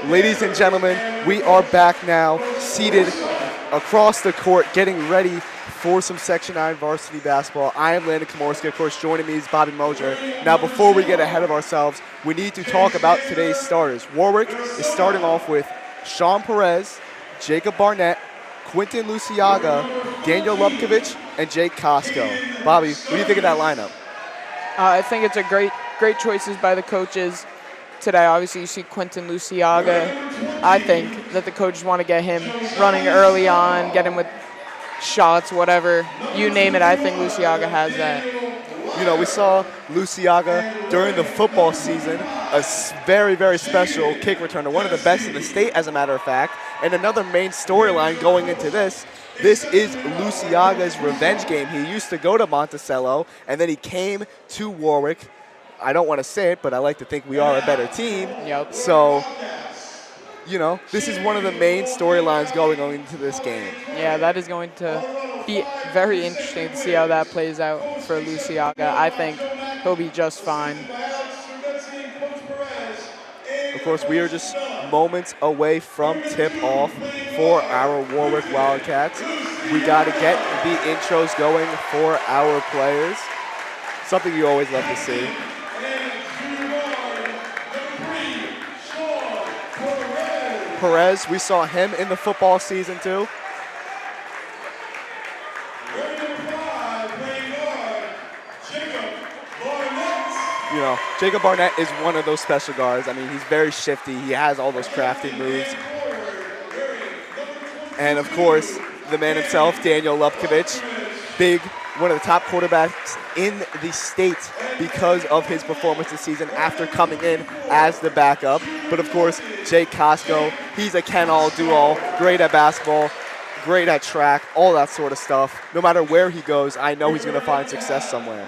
Ladies and gentlemen, we are back now, seated across the court, getting ready for some Section 9 varsity basketball. I am Landon Komorski. Of course, joining me is Bobby Moser. Now, before we get ahead of ourselves, we need to talk about today's starters. Warwick is starting off with Sean Perez, Jacob Barnett, Quinton Luciaga, Daniel Lubkovich, and Jake Costco. Bobby, what do you think of that lineup? I think it's a great choices by the coaches today. Obviously, you see Quinton Luciaga. I think that the coaches want to get him running early on, get him with shots, whatever. You name it, I think Luciaga has that. You know, we saw Luciaga during the football season, a very special kick returner, one of the best in the state, as a matter of fact. And another main storyline going into this is Luciaga's revenge game. He used to go to Monticello, and then he came to Warwick. I don't want to say it, but I like to think we are a better team. Yep. So, you know, this is one of the main storylines going on into this game. Yeah, that is going to be very interesting to see how that plays out for Luciaga. I think he'll be just fine. Of course, we are just moments away from tip-off for our Warwick Wildcats. We got to get the intros going for our players. Something you always love to see. Perez, we saw him in the football season too. You know, Jacob Barnett is one of those special guards. I mean, he's very shifty. He has all those crafty moves. And of course, the man himself, Daniel Lubkovich, one of the top quarterbacks in the state because of his performance this season after coming in as the backup. But of course, Jake Costco, he's a can-all, do-all, great at basketball, great at track, all that sort of stuff. No matter where he goes, I know he's going to find success somewhere.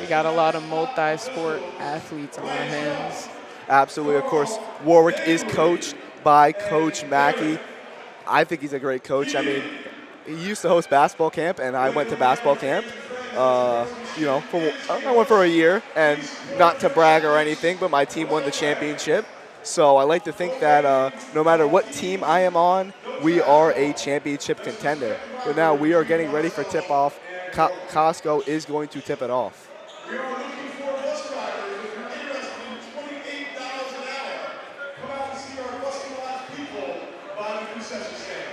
We got a lot of multi-sport athletes on our hands. Absolutely. Of course, Warwick is coached by Coach Mackey. I think he's a great coach. I mean, he used to host basketball camp, and I went to basketball camp. You know, I went for a year, and not to brag or anything, but my team won the championship. So I like to think that no matter what team I am on, we are a championship contender. But now we are getting ready for tip-off. Costco is going to tip it off. We are looking for bus riders with an interest in $28 an hour. Come out and see our customized people by the concession stand.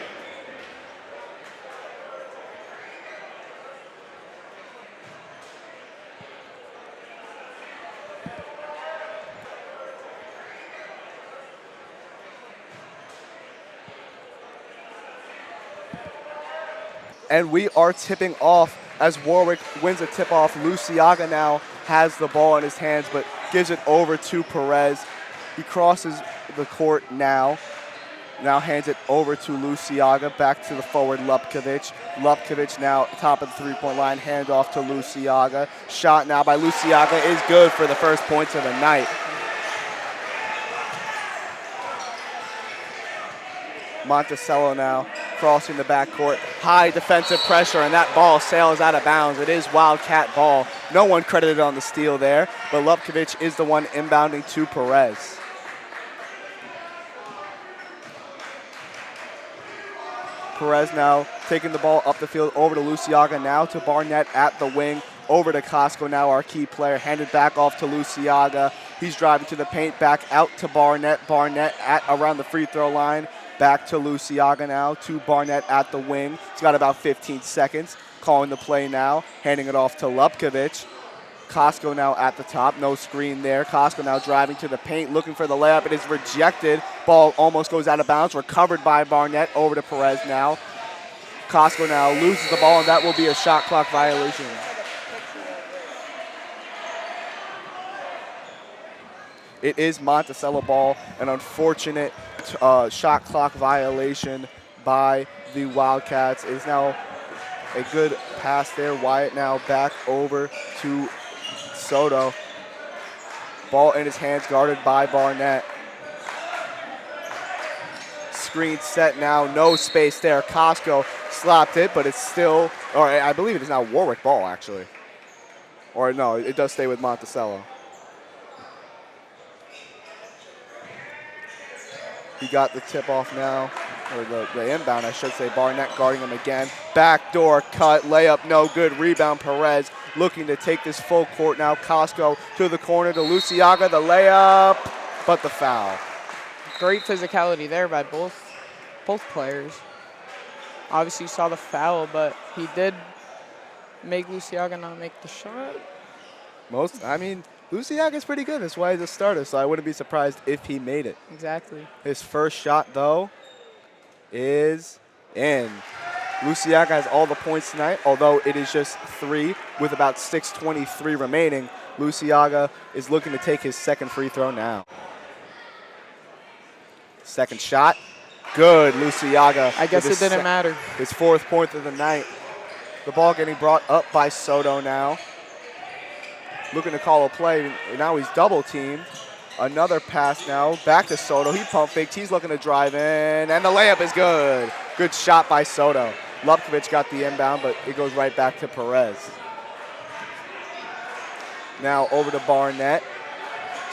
And we are tipping off as Warwick wins a tip-off. Luciaga now has the ball in his hands, but gives it over to Perez. He crosses the court now hands it over to Luciaga, back to the forward Lubkovich. Lubkovich now top of the three-point line, hand off to Luciaga. Shot now by Luciaga is good for the first points of the night. Monticello now crossing the backcourt. High defensive pressure, and that ball sails out of bounds. It is Wildcat ball. No one credited on the steal there, but Lubkovich is the one inbounding to Perez. Perez now taking the ball up the field over to Luciaga, now to Barnett at the wing. Over to Costco now, our key player, handed back off to Luciaga. He's driving to the paint, back out to Barnett. Barnett at around the free throw line. Back to Luciaga now, to Barnett at the wing. He's got about 15 seconds. Calling the play now, handing it off to Lubkovich. Costco now at the top, no screen there. Costco now driving to the paint, looking for the layup. It is rejected. Ball almost goes out of bounds, recovered by Barnett. Over to Perez now. Costco now loses the ball, and that will be a shot clock violation. It is Monticello ball, an unfortunate shot clock violation by the Wildcats. It is now a good pass there. Wyatt now back over to Soto. Ball in his hands, guarded by Barnett. Screen set now, no space there. Costco slapped it, but it's still, or I believe it is now Warwick ball, actually. Or no, it does stay with Monticello. He got the tip off now, or the inbound, I should say. Barnett guarding him again. Backdoor cut, layup, no good. Rebound, Perez looking to take this full court now. Costco to the corner to Luciaga, the layup, but the foul. Great physicality there by both players. Obviously you saw the foul, but he did make Luciaga not make the shot. Luciaga's pretty good. That's why he's a starter, so I wouldn't be surprised if he made it. Exactly. His first shot, though, is in. Luciaga has all the points tonight, although it is just 3 with about 6:23 remaining. Luciaga is looking to take his second free throw now. Second shot, good. Luciaga. I guess it didn't matter. His 4th point of the night. The ball getting brought up by Soto now. Looking to call a play. Now he's double teamed. Another pass now. Back to Soto. He pump faked. He's looking to drive in. And the layup is good. Good shot by Soto. Lupkovic got the inbound, but it goes right back to Perez. Now over to Barnett.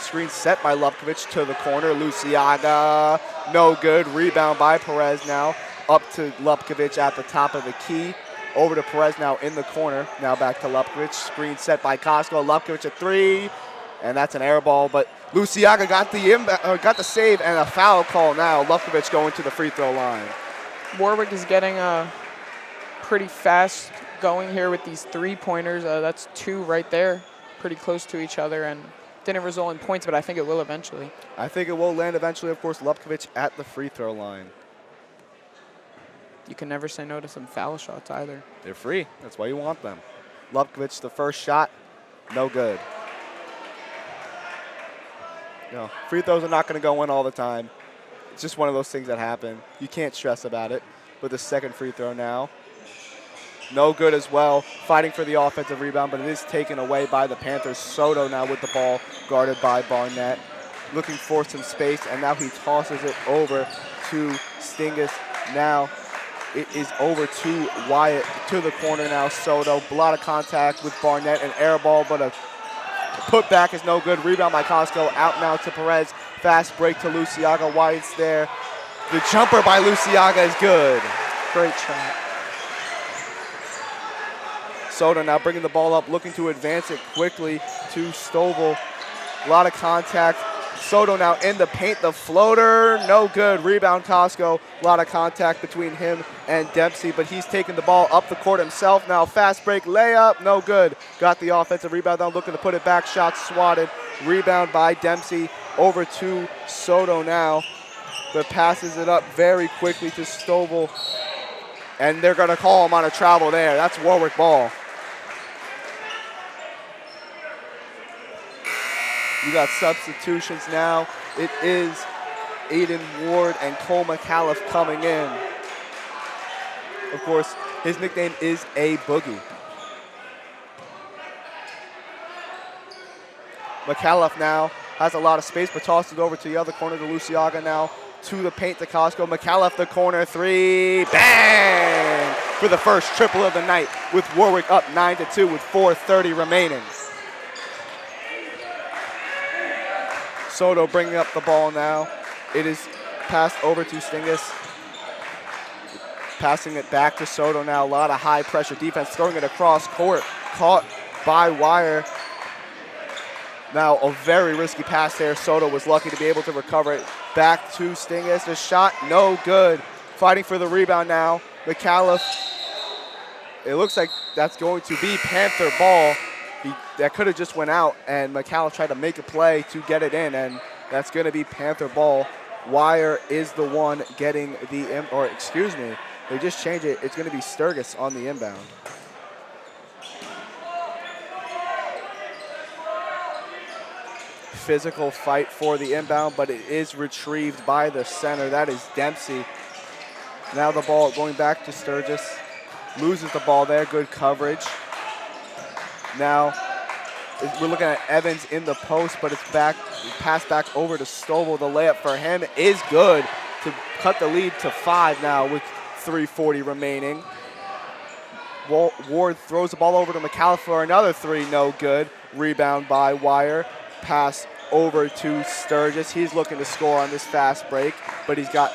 Screen set by Lupkovic to the corner. Luciaga. No good. Rebound by Perez now. Up to Lupkovic at the top of the key. Over to Perez now in the corner. Now back to Lupkovic. Screen set by Costco. Lupkovic a 3. And that's an air ball. But Luciaga got the save and a foul call now. Lupkovic going to the free throw line. Warwick is getting pretty fast going here with these 3-pointers. That's 2 right there. Pretty close to each other and didn't result in points, but I think it will eventually. I think it will land eventually. Of course, Lupkovic at the free throw line. You can never say no to some foul shots either. They're free. That's why you want them. Lupkovic, the first shot, no good. Free throws are not going to go in all the time. It's just one of those things that happen. You can't stress about it. But the second free throw now, no good as well. Fighting for the offensive rebound, but it is taken away by the Panthers. Soto now with the ball, guarded by Barnett. Looking for some space, and now he tosses it over to Stingus. Now it is over to Wyatt, to the corner now. Soto, a lot of contact with Barnett, an air ball, but a putback is no good. Rebound by Costco, out now to Perez. Fast break to Luciaga. Wyatt's there. The jumper by Luciaga is good. Great shot. Soto now bringing the ball up, looking to advance it quickly to Stovall. A lot of contact. Soto now in the paint, the floater, no good. Rebound Costco, a lot of contact between him and Dempsey, but he's taking the ball up the court himself now. Fast break, layup, no good. Got the offensive rebound now, looking to put it back, shot swatted. Rebound by Dempsey, over to Soto now, but passes it up very quickly to Stovall, and they're gonna call him on a travel there. That's Warwick ball. You got substitutions now. It is Aiden Ward and Cole McAuliffe coming in. Of course, his nickname is A Boogie. McAuliffe now has a lot of space, but tosses it over to the other corner to Luciaga now. To the paint to Costco. McAuliffe the corner 3. Bang! For the first triple of the night with Warwick up 9-2 with 4:30 remaining. Soto bringing up the ball now. It is passed over to Stingus. Passing it back to Soto now. A lot of high pressure defense. Throwing it across court. Caught by Wire. Now a very risky pass there. Soto was lucky to be able to recover it. Back to Stingus. The shot no good. Fighting for the rebound now. McAuliffe. It looks like that's going to be Panther ball. That could have just went out, and McAuliffe tried to make a play to get it in, and that's going to be Panther ball. Wire is the one getting the, they just changed it. It's going to be Sturgis on the inbound. Physical fight for the inbound, but it is retrieved by the center. That is Dempsey. Now the ball going back to Sturgis. Loses the ball there. Good coverage. Now we're looking at Evans in the post, but it's passed back over to Stovall. The layup for him is good to cut the lead to 5 now with 3:40 remaining. Ward throws the ball over to McAuliffe for another 3, no good. Rebound by Wire. Pass over to Sturgis. He's looking to score on this fast break, but he's got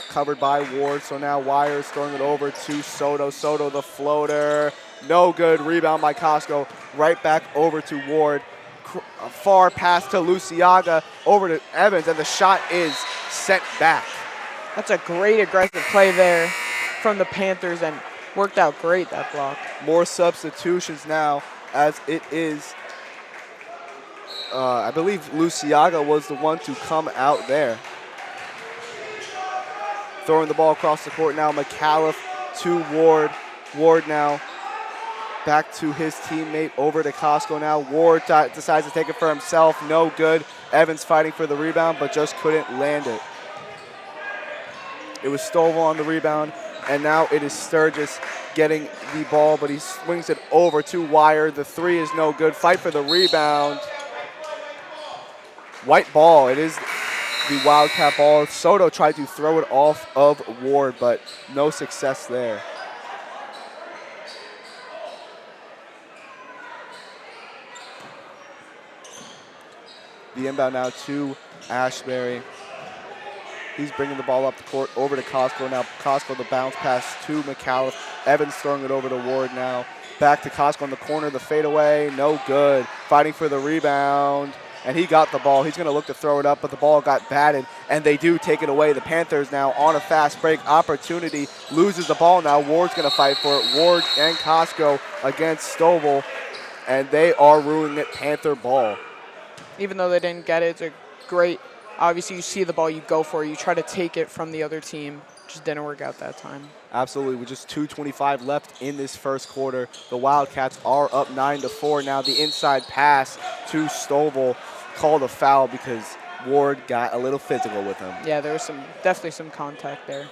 covered by Ward. So now Wires throwing it over to Soto. Soto the floater. No good. Rebound by Costco. Right back over to Ward. A far pass to Luciaga over to Evans, and the shot is sent back. That's a great aggressive play there from the Panthers, and worked out great, that block. More substitutions now, as it is, I believe Luciaga was the one to come out there. Throwing the ball across the court now, McAuliffe to Ward. Ward now back to his teammate, over to Costco now. Ward decides to take it for himself, no good. Evans fighting for the rebound, but just couldn't land it. It was Stovall on the rebound, and now it is Sturgis getting the ball, but he swings it over to Wire. The three is no good. Fight for the rebound. White ball. It is the Wildcat ball. Soto tried to throw it off of Ward, but no success there. The inbound now to Ashbury. He's bringing the ball up the court over to Costco. Now Costco, the bounce pass to McAuliffe. Evans throwing it over to Ward now. Back to Costco in the corner, the fadeaway, no good. Fighting for the rebound, and he got the ball. He's going to look to throw it up, but the ball got batted, and they do take it away. The Panthers now on a fast break opportunity. Loses the ball now. Ward's going to fight for it. Ward and Costco against Stovall, and they are ruining it. Panther ball. Even though they didn't get it, it's a great, obviously you see the ball, you go for it, you try to take it from the other team. Just didn't work out that time. Absolutely, with just 2:25 left in this first quarter, the Wildcats are up 9-4. Now the inside pass to Stovall, called a foul because Ward got a little physical with him. Yeah, there was definitely some contact there.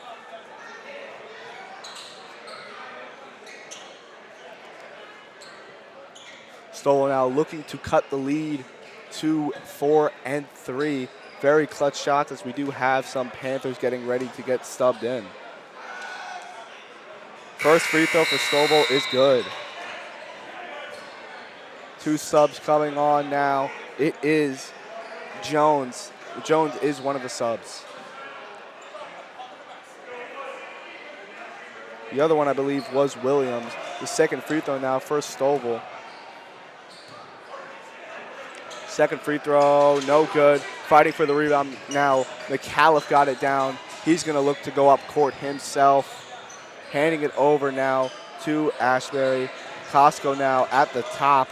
Stovall now looking to cut the lead to 4-3. Very clutch shots, as we do have some Panthers getting ready to get stubbed in. First free throw for Stovall is good. Two subs coming on now. It is Jones. Jones is one of the subs. The other one, I believe, was Williams. The second free throw now for Stovall. Second free throw, no good. Fighting for the rebound now. McAuliffe got it down. He's going to look to go up court himself. Handing it over now to Ashbury. Costco now at the top.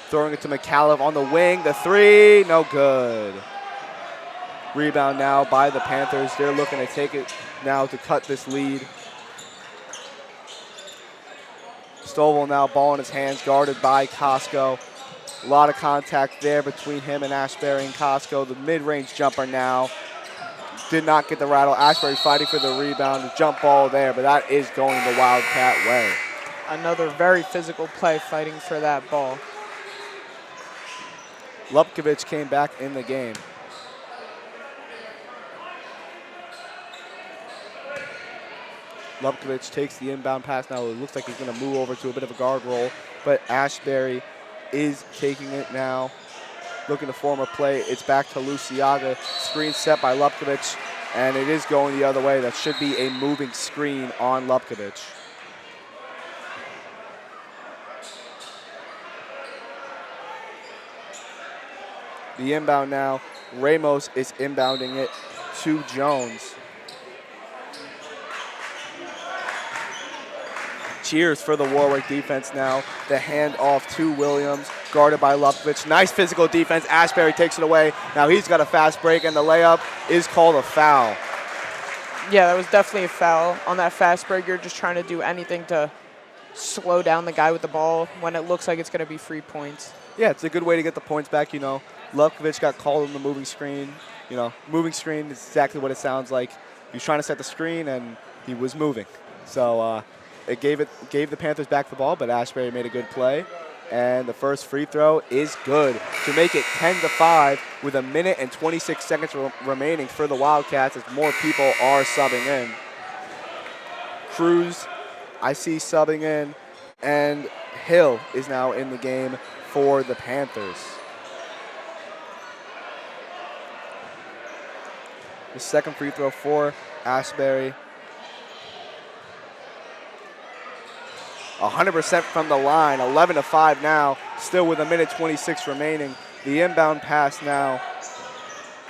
Throwing it to McAuliffe on the wing. The three, no good. Rebound now by the Panthers. They're looking to take it now to cut this lead. Stovall now, ball in his hands, guarded by Costco. A lot of contact there between him and Ashbury and Costco. The mid-range jumper now did not get the rattle. Ashbury fighting for the rebound. The jump ball there, but that is going the Wildcat way. Another very physical play fighting for that ball. Lupkovich came back in the game. Lupkovich takes the inbound pass now. It looks like he's going to move over to a bit of a guard roll, but Ashbury is taking it now, looking to form a play. It's back to Luciaga. Screen set by Lupkovich, and it is going the other way. That should be a moving screen on Lupkovich. The inbound now. Ramos is inbounding it to Jones. Cheers for the Warwick defense now. The handoff to Williams, guarded by Lupkovich. Nice physical defense. Ashbury takes it away. Now he's got a fast break, and the layup is called a foul. Yeah, that was definitely a foul. On that fast break, you're just trying to do anything to slow down the guy with the ball when it looks like it's going to be 3 points. Yeah, it's a good way to get the points back. You know, Lupkovich got called in the moving screen. You know, moving screen is exactly what it sounds like. He was trying to set the screen, and he was moving. So, it gave the Panthers back the ball, but Ashbury made a good play. And the first free throw is good to make it 10-5 with 1 minute and 26 seconds remaining for the Wildcats as more people are subbing in. Cruz, I see subbing in, and Hill is now in the game for the Panthers. The second free throw for Ashbury. 100% from the line, 11-5 now, still with 1:26 remaining. The inbound pass now.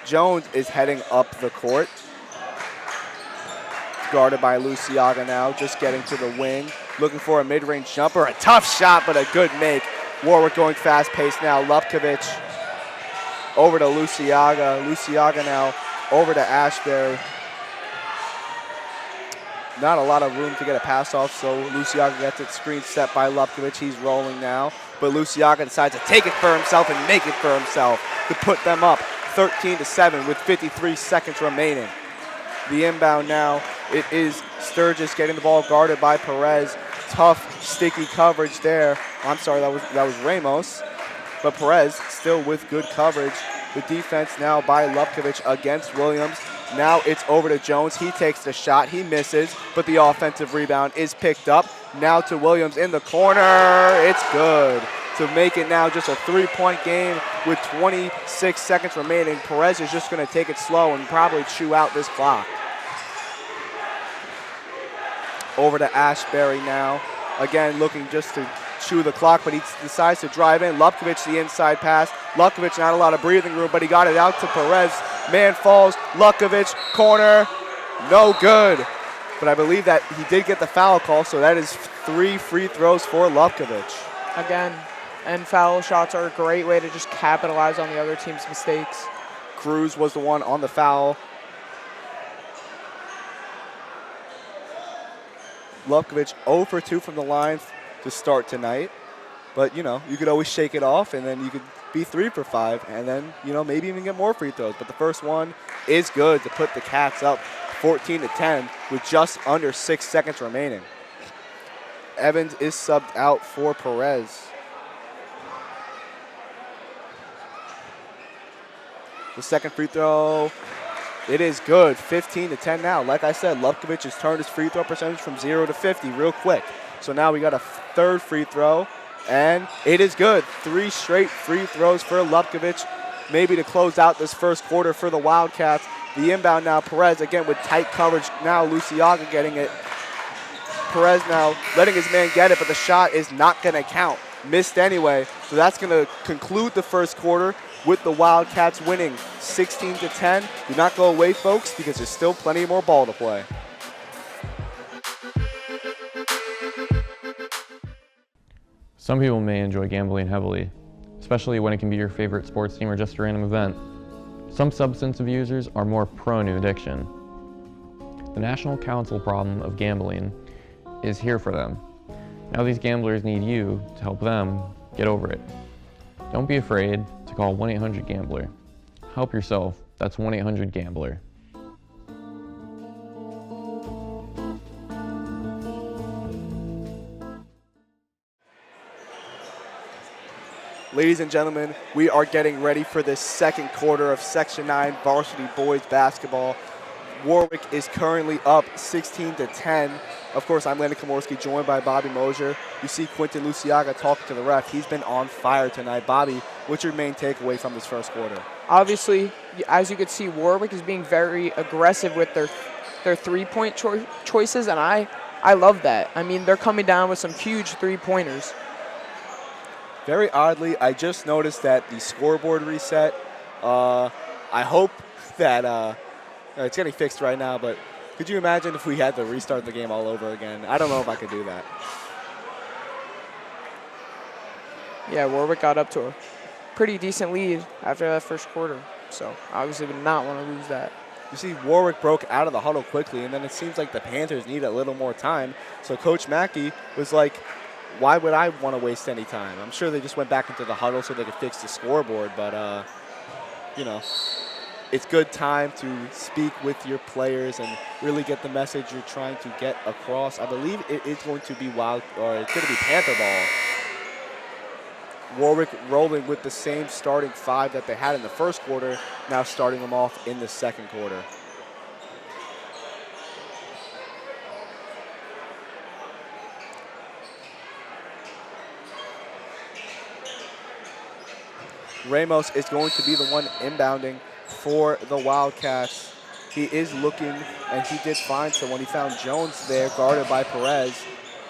Jones is heading up the court. Guarded by Luciaga now, just getting to the wing. Looking for a mid-range jumper, a tough shot, but a good make. Warwick going fast-paced now. Lupkovic over to Luciaga. Luciaga now over to Ashbury. Not a lot of room to get a pass off, so Luciaga gets it screen set by Lupkovic. He's rolling now, but Luciaga decides to take it for himself and make it for himself to put them up 13-7 with 53 seconds remaining. The inbound now, it is Sturgis getting the ball guarded by Perez. Tough, sticky coverage there. I'm sorry, that was Ramos, but Perez still with good coverage. The defense now by Lupkovic against Williams. Now it's over to Jones. He takes the shot. He misses, but the offensive rebound is picked up. Now to Williams in the corner. It's good. To make it now just a 3-point game with 26 seconds remaining. Perez is just going to take it slow and probably chew out this clock. Over to Ashbury now. Again, looking just to chew the clock, but he decides to drive in. Lupkovic, the inside pass. Lupkovic, not a lot of breathing room, but he got it out to Perez. Man falls. Lupkovic, corner. No good. But I believe that he did get the foul call, so that is 3 free throws for Lupkovic. Again, and foul shots are a great way to just capitalize on the other team's mistakes. Cruz was the one on the foul. Lupkovic 0 for 2 from the line to start tonight. But, you know, you could always shake it off, and then you could be 3 for 5, and then, you know, maybe even get more free throws. But the first one is good to put the Cats up 14-10 with just under 6 seconds remaining. Evans is subbed out for Perez. The second free throw, it is good, 15-10 now. Like I said, Lupkovic has turned his free throw percentage from 0 to 50 real quick. So now we got a third free throw, and it is good. 3 straight free throws for Lupkovic, maybe to close out this first quarter for the Wildcats. The inbound now, Perez again with tight coverage. Now Luciaga getting it. Perez now letting his man get it, but the shot is not going to count. Missed anyway, so that's going to conclude the first quarter with the Wildcats winning 16-10. Do not go away, folks, because there's still plenty more ball to play. Some people may enjoy gambling heavily, especially when it can be your favorite sports team or just a random event. Some substance abusers are more prone to addiction. The National Council Problem of Gambling is here for them. Now these gamblers need you to help them get over it. Don't be afraid to call 1-800-GAMBLER. Help yourself. That's 1-800-GAMBLER. Ladies and gentlemen, we are getting ready for this second quarter of Section 9 varsity boys basketball. Warwick is currently up 16-10. Of course, I'm Landon Komorski, joined by Bobby Mosier. You see Quinton Luciaga talking to the ref. He's been on fire tonight. Bobby, what's your main takeaway from this first quarter? Obviously, as you could see, Warwick is being very aggressive with their three-point choices, and I love that. I mean, they're coming down with some huge three-pointers. Very oddly, I just noticed that the scoreboard reset. I hope that it's getting fixed right now, but could you imagine if we had to restart the game all over again? I don't know if I could do that. Yeah, Warwick got up to a pretty decent lead after that first quarter, so obviously would not want to lose that. You see, Warwick broke out of the huddle quickly, and then it seems like the Panthers need a little more time. So Coach Mackey was like, why would I want to waste any time? I'm sure they just went back into the huddle so they could fix the scoreboard, but, you know, it's good time to speak with your players and really get the message you're trying to get across. I believe it is going to be it's going to be Panther ball. Warwick rolling with the same starting 5 that they had in the first quarter, now starting them off in the second quarter. Ramos is going to be the one inbounding for the Wildcats. He is looking, and he did find someone. He found Jones there, guarded by Perez.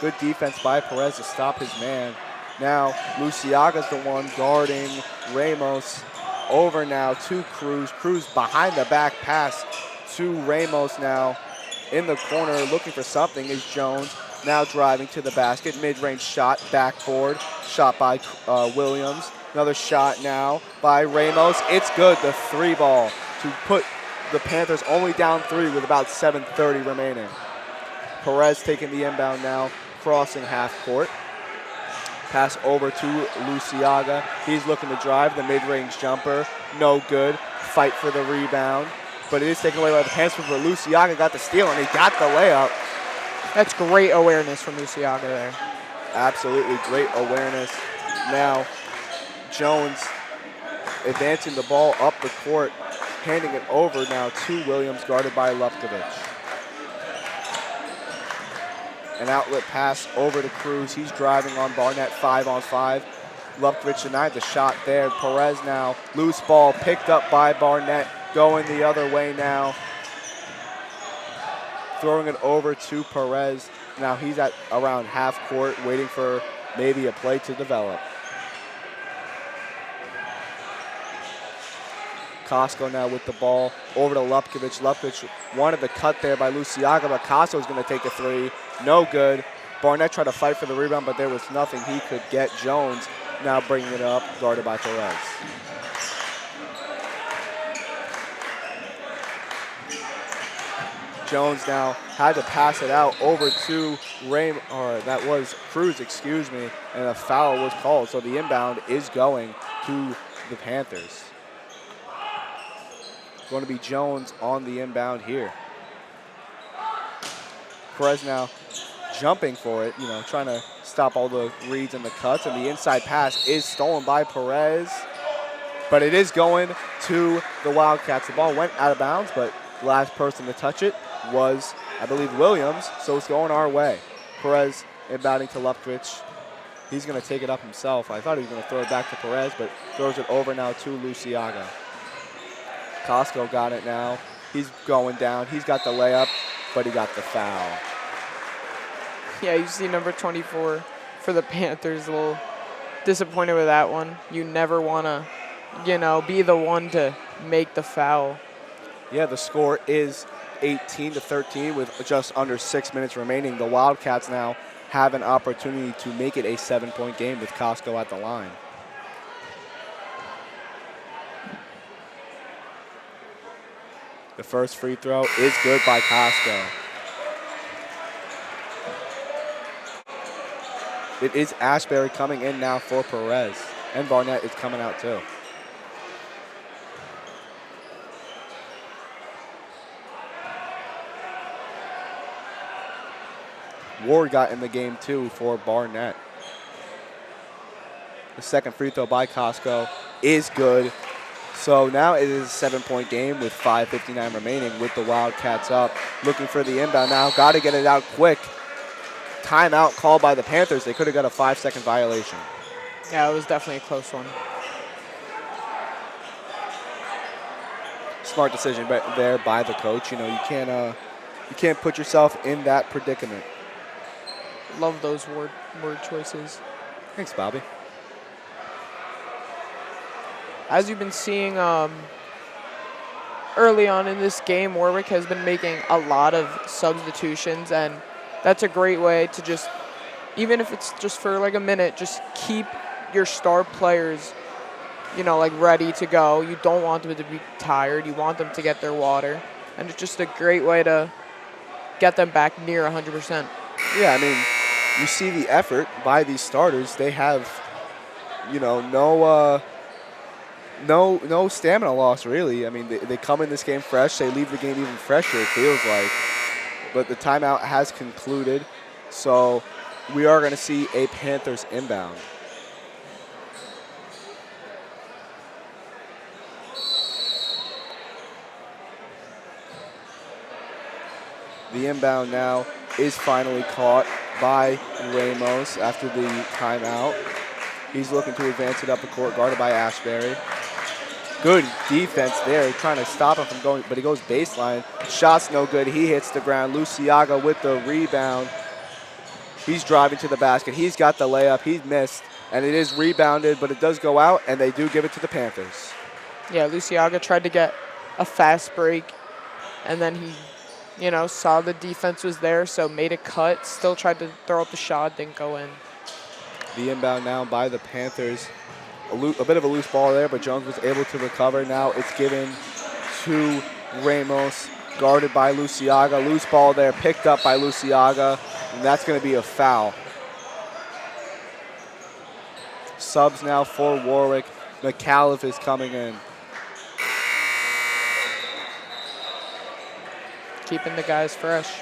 Good defense by Perez to stop his man. Now, Luciaga's the one guarding Ramos. Over now to Cruz. Cruz behind the back pass to Ramos now. In the corner, looking for something is Jones. Now driving to the basket. Mid-range shot, backboard. Shot by Williams. Another shot now by Ramos. It's good, the 3 ball to put the Panthers only down 3 with about 7:30 remaining. Perez taking the inbound now, crossing half court. Pass over to Luciaga. He's looking to drive the mid-range jumper. No good. Fight for the rebound. But it is taken away by the Panthers, but Luciaga got the steal, and he got the layup. That's great awareness from Luciaga there. Absolutely great awareness. Now, Jones advancing the ball up the court, handing it over now to Williams, guarded by Lupkovich. An outlet pass over to Cruz. He's driving on Barnett, 5-on-5. Lupkovich denied the shot there. Perez now, loose ball picked up by Barnett, going the other way now. Throwing it over to Perez. Now he's at around half court, waiting for maybe a play to develop. Costco now with the ball over to Lupkovich. Lupkovich wanted the cut there by Luciaga, but Costco's going to take a 3. No good. Barnett tried to fight for the rebound, but there was nothing he could get. Jones now bringing it up, guarded by Perez. Jones now had to pass it out over to that was Cruz, excuse me, and a foul was called. So the inbound is going to the Panthers. Going to be Jones on the inbound here. Perez now jumping for it, trying to stop all the reads and the cuts, and the inside pass is stolen by Perez, but it is going to the Wildcats. The ball went out of bounds, but the last person to touch it was, I believe, Williams, so it's going our way. Perez inbounding to Lupkovich. He's going to take it up himself. I thought he was going to throw it back to Perez, but throws it over now to Luciaga. Costco got it now. He's going down. He's got the layup, but he got the foul. Yeah, you see number 24 for the Panthers, a little disappointed with that one. You never want to, be the one to make the foul. Yeah, the score is 18-13 with just under 6 minutes remaining. The Wildcats now have an opportunity to make it a 7-point game with Costco at the line. The first free throw is good by Costco. It is Ashbury coming in now for Perez, and Barnett is coming out too. Ward got in the game too for Barnett. The second free throw by Costco is good. So now it is a 7-point game with 5:59 remaining with the Wildcats up. Looking for the inbound now. Got to get it out quick. Timeout called by the Panthers. They could have got a 5-second violation. Yeah, it was definitely a close one. Smart decision there by the coach. You can't put yourself in that predicament. Love those word choices. Thanks, Bobby. As you've been seeing early on in this game, Warwick has been making a lot of substitutions, and that's a great way to just, even if it's just for like a minute, just keep your star players, ready to go. You don't want them to be tired. You want them to get their water, and it's just a great way to get them back near 100%. Yeah, I mean, you see the effort by these starters. They have, no stamina loss, really. I mean, they come in this game fresh. They leave the game even fresher, it feels like. But the timeout has concluded, so we are going to see a Panthers inbound. The inbound now is finally caught by Ramos after the timeout. He's looking to advance it up the court, guarded by Ashbury. Good defense there, trying to stop him from going, but he goes baseline. Shot's no good. He hits the ground. Luciaga with the rebound. He's driving to the basket. He's got the layup. He's missed, and it is rebounded, but it does go out, and they do give it to the Panthers. Yeah, Luciaga tried to get a fast break, and then he, saw the defense was there, so made a cut, still tried to throw up the shot, didn't go in. The inbound now by the Panthers. A bit of a loose ball there, but Jones was able to recover. Now it's given to Ramos, guarded by Luciaga. Loose ball there, picked up by Luciaga, and that's going to be a foul. Subs now for Warwick. McAuliffe is coming in. Keeping the guys fresh.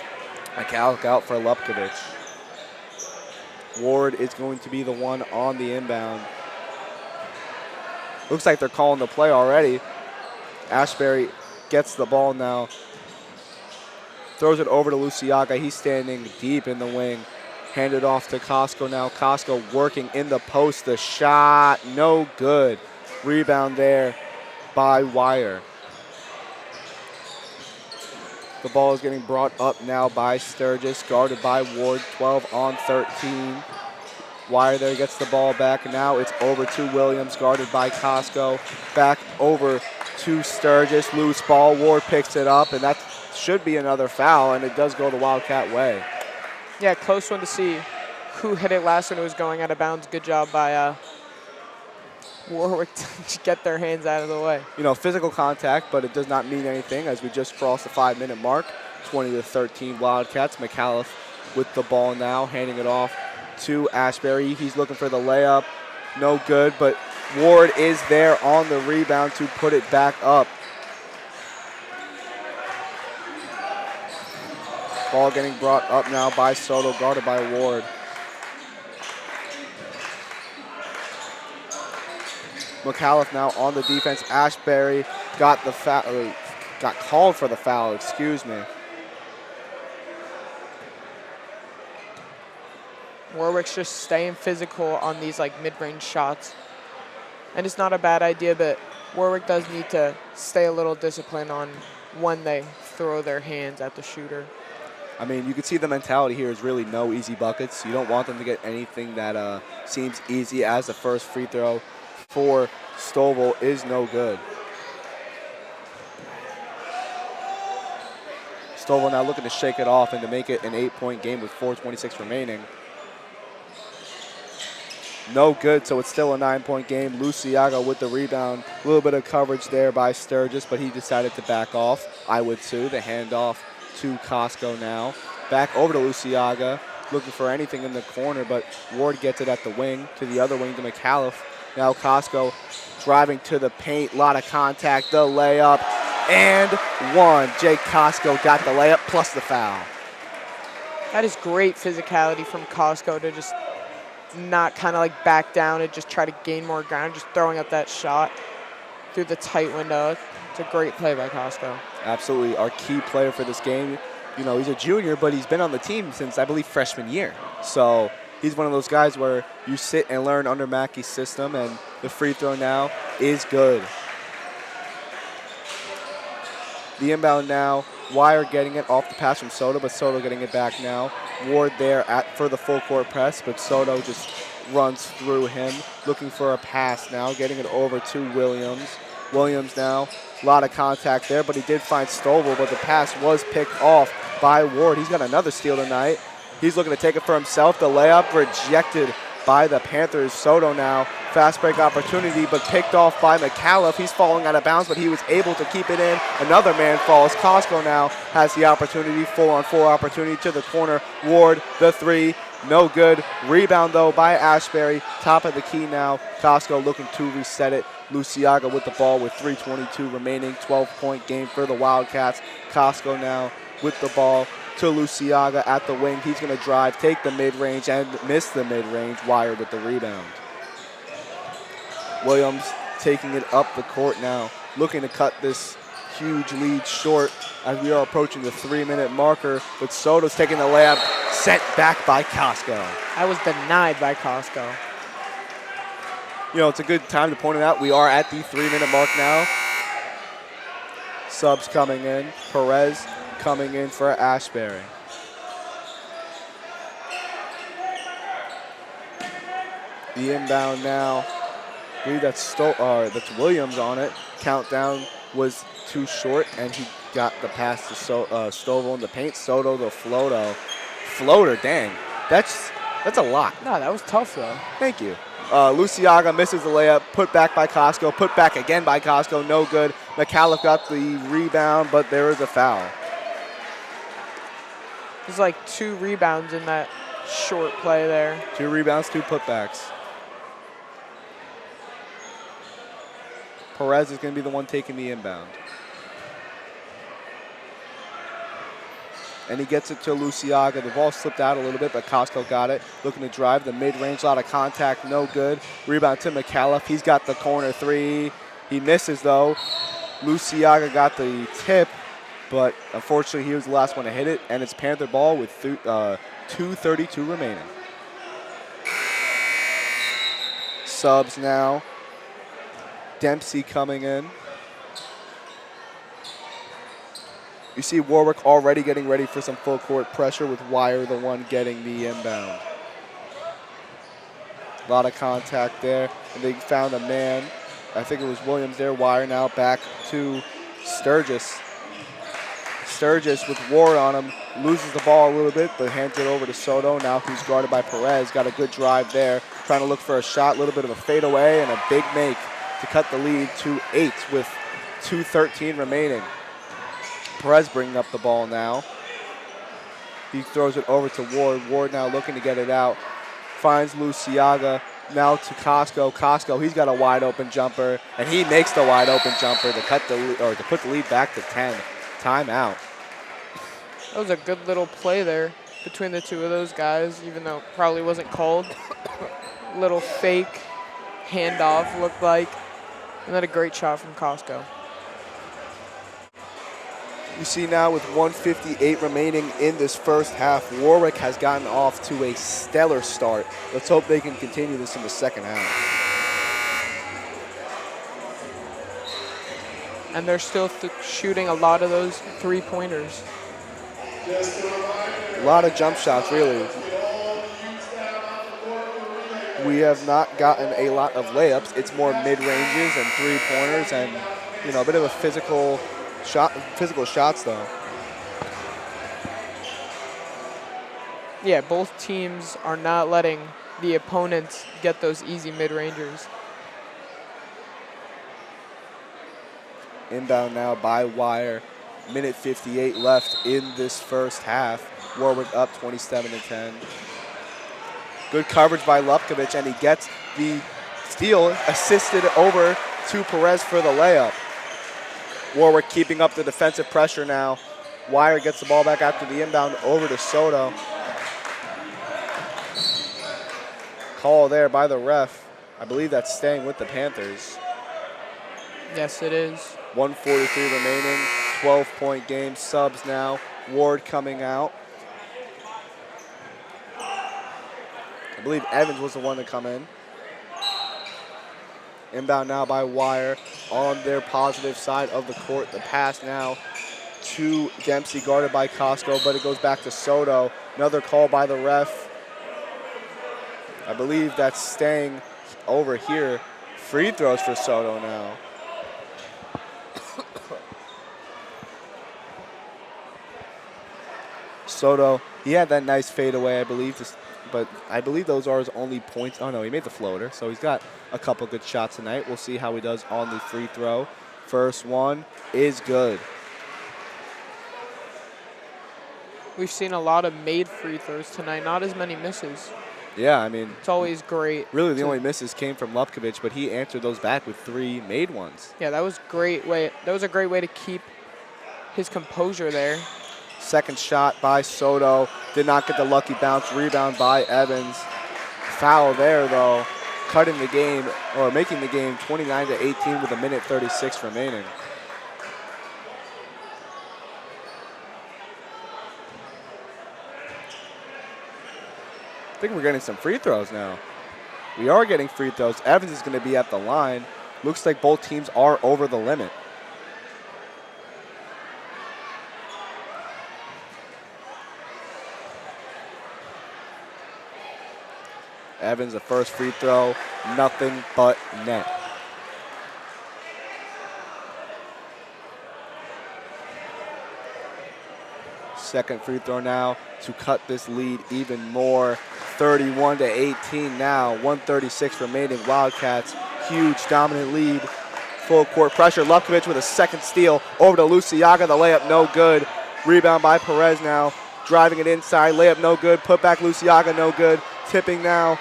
McAuliffe out for Lupkovich. Ward is going to be the one on the inbound. Looks like they're calling the play already. Ashbury gets the ball now. Throws it over to Luciaga. He's standing deep in the wing. Handed off to Costco now. Costco working in the post. The shot, no good. Rebound there by Wire. The ball is getting brought up now by Sturgis, guarded by Ward, 12 on 13. Wire there gets the ball back. Now it's over to Williams, guarded by Costco. Back over to Sturgis. Loose ball. Ward picks it up, and that should be another foul, and it does go the Wildcat way. Yeah, close one to see who hit it last when it was going out of bounds. Good job by Warwick to get their hands out of the way. Physical contact, but it does not mean anything as we just crossed the 5-minute mark. 20-13 Wildcats. McAuliffe with the ball now, handing it off to Ashbury. He's looking for the layup. No good, but Ward is there on the rebound to put it back up. Ball getting brought up now by Soto, guarded by Ward. McAuliffe now on the defense. Ashbury got called for the foul, excuse me. Warwick's just staying physical on these mid-range shots. And it's not a bad idea, but Warwick does need to stay a little disciplined on when they throw their hands at the shooter. I mean, you can see the mentality here is really no easy buckets. You don't want them to get anything that seems easy, as the first free throw for Stovall is no good. Stovall now looking to shake it off and to make it an 8-point game with 4:26 remaining. No good, so it's still a 9-point game. Luciaga with the rebound. A little bit of coverage there by Sturgis, but he decided to back off. I would too. The handoff to Costco now. Back over to Luciaga, looking for anything in the corner, but Ward gets it at the wing, to the other wing to McAuliffe. Now Costco driving to the paint, a lot of contact, the layup, and one. Jake Costco got the layup plus the foul. That is great physicality from Costco to just not back down and just try to gain more ground, just throwing up that shot through the tight window. It's a great play by Costco. Absolutely, our key player for this game. He's a junior, but he's been on the team since, I believe, freshman year. So he's one of those guys where you sit and learn under Mackey's system, and the free throw now is good. The inbound now, Wire getting it off the pass from Soto, but Soto getting it back now. Ward there for the full court press, but Soto just runs through him, looking for a pass now, getting it over to Williams. Williams now, a lot of contact there, but he did find Stovall, but the pass was picked off by Ward. He's got another steal tonight. He's looking to take it for himself. The layup rejected by the Panthers. Soto now, fast break opportunity, but picked off by McAuliffe. He's falling out of bounds, but he was able to keep it in. Another man falls. Costco now has the opportunity, 4-on-4 opportunity to the corner. Ward, the three, no good. Rebound, though, by Ashbury. Top of the key now. Costco looking to reset it. Luciaga with the ball with 3:22 remaining. 12-point game for the Wildcats. Costco now with the ball to Luciaga at the wing. He's going to drive, take the mid-range, and miss the mid-range. Wire with the rebound. Williams taking it up the court now, looking to cut this huge lead short as we are approaching the 3-minute marker, but Soto's taking the layup, sent back by Costco. I was denied by Costco. it's a good time to point it out. We are at the 3-minute mark now. Subs coming in. Perez coming in for Ashbury. The inbound now. I believe that's Williams on it. Countdown was too short, and he got the pass to Stovall in the paint. Soto the floater. Dang, that's a lot. No, that was tough though. Thank you. Luciaga misses the layup. Put back by Costco. Put back again by Costco. No good. McAuliffe got the rebound, but there is a foul. There's like 2 rebounds in that short play there. 2 rebounds, 2 putbacks. Perez is going to be the one taking the inbound. And he gets it to Luciaga. The ball slipped out a little bit, but Costco got it. Looking to drive the mid-range, a lot of contact, no good. Rebound to McAuliffe. He's got the corner 3. He misses, though. Luciaga got the tip, but unfortunately he was the last one to hit it, and it's Panther ball with 2:32 remaining. Subs now. Dempsey coming in. You see Warwick already getting ready for some full court pressure with Wire the one getting the inbound. A lot of contact there, and they found a man. I think it was Williams there. Wire now back to Sturgis. Sturgis with Ward on him, loses the ball a little bit, but hands it over to Soto. Now who's guarded by Perez. Got a good drive there, trying to look for a shot, a little bit of a fadeaway, and a big make to cut the lead to 8 with 2:13 remaining. Perez bringing up the ball now. He throws it over to Ward. Ward now looking to get it out. Finds Luciaga. Now to Costco. Costco, he's got a wide open jumper, and he makes the wide open jumper to put the lead back to 10. Timeout. That was a good little play there between the 2 of those guys, even though it probably wasn't called. Little fake handoff looked like, and then a great shot from Costco. You see now with 1:58 remaining in this first half, Warwick has gotten off to a stellar start. Let's hope they can continue this in the second half. And they're still shooting a lot of those 3-pointers. A lot of jump shots, really. We have not gotten a lot of layups. It's more mid-ranges and 3-pointers and, a bit of a physical shots, though. Yeah, both teams are not letting the opponents get those easy mid-rangers. Inbound now by Wire. Minute 58 left in this first half. Warwick up 27-10. Good coverage by Lupkovic, and he gets the steal, assisted over to Perez for the layup. Warwick keeping up the defensive pressure now. Wire gets the ball back after the inbound over to Soto. Call there by the ref. I believe that's staying with the Panthers. Yes, it is. 1:43 remaining, 12-point game. Subs now. Ward coming out. I believe Evans was the one to come in. Inbound now by Wire on their positive side of the court. The pass now to Dempsey, guarded by Costco, but it goes back to Soto. Another call by the ref. I believe that's staying over here. Free throws for Soto now. Soto, he had that nice fadeaway, I believe, but I believe those are his only points. Oh, no, he made the floater, so he's got a couple good shots tonight. We'll see how he does on the free throw. First one is good. We've seen a lot of made free throws tonight, not as many misses. Yeah, I mean, it's always great. Really, the only misses came from Lupkovic, but he answered those back with 3 made ones. Yeah, that was great way. That was a great way to keep his composure there. Second shot by Soto. Did not get the lucky bounce. Rebound by Evans. Foul there, though. Cutting the game, or making the game 29-18 with 1:36 remaining. I think we're getting some free throws now. We are getting free throws. Evans is going to be at the line. Looks like both teams are over the limit. Evans, the first free throw, nothing but net. Second free throw now to cut this lead even more. 31-18 now, 136 remaining. Wildcats, huge dominant lead. Full court pressure. Lufkovic with a second steal over to Luciaga. The layup no good. Rebound by Perez now. Driving it inside. Layup no good. Put back Luciaga no good. Tipping now.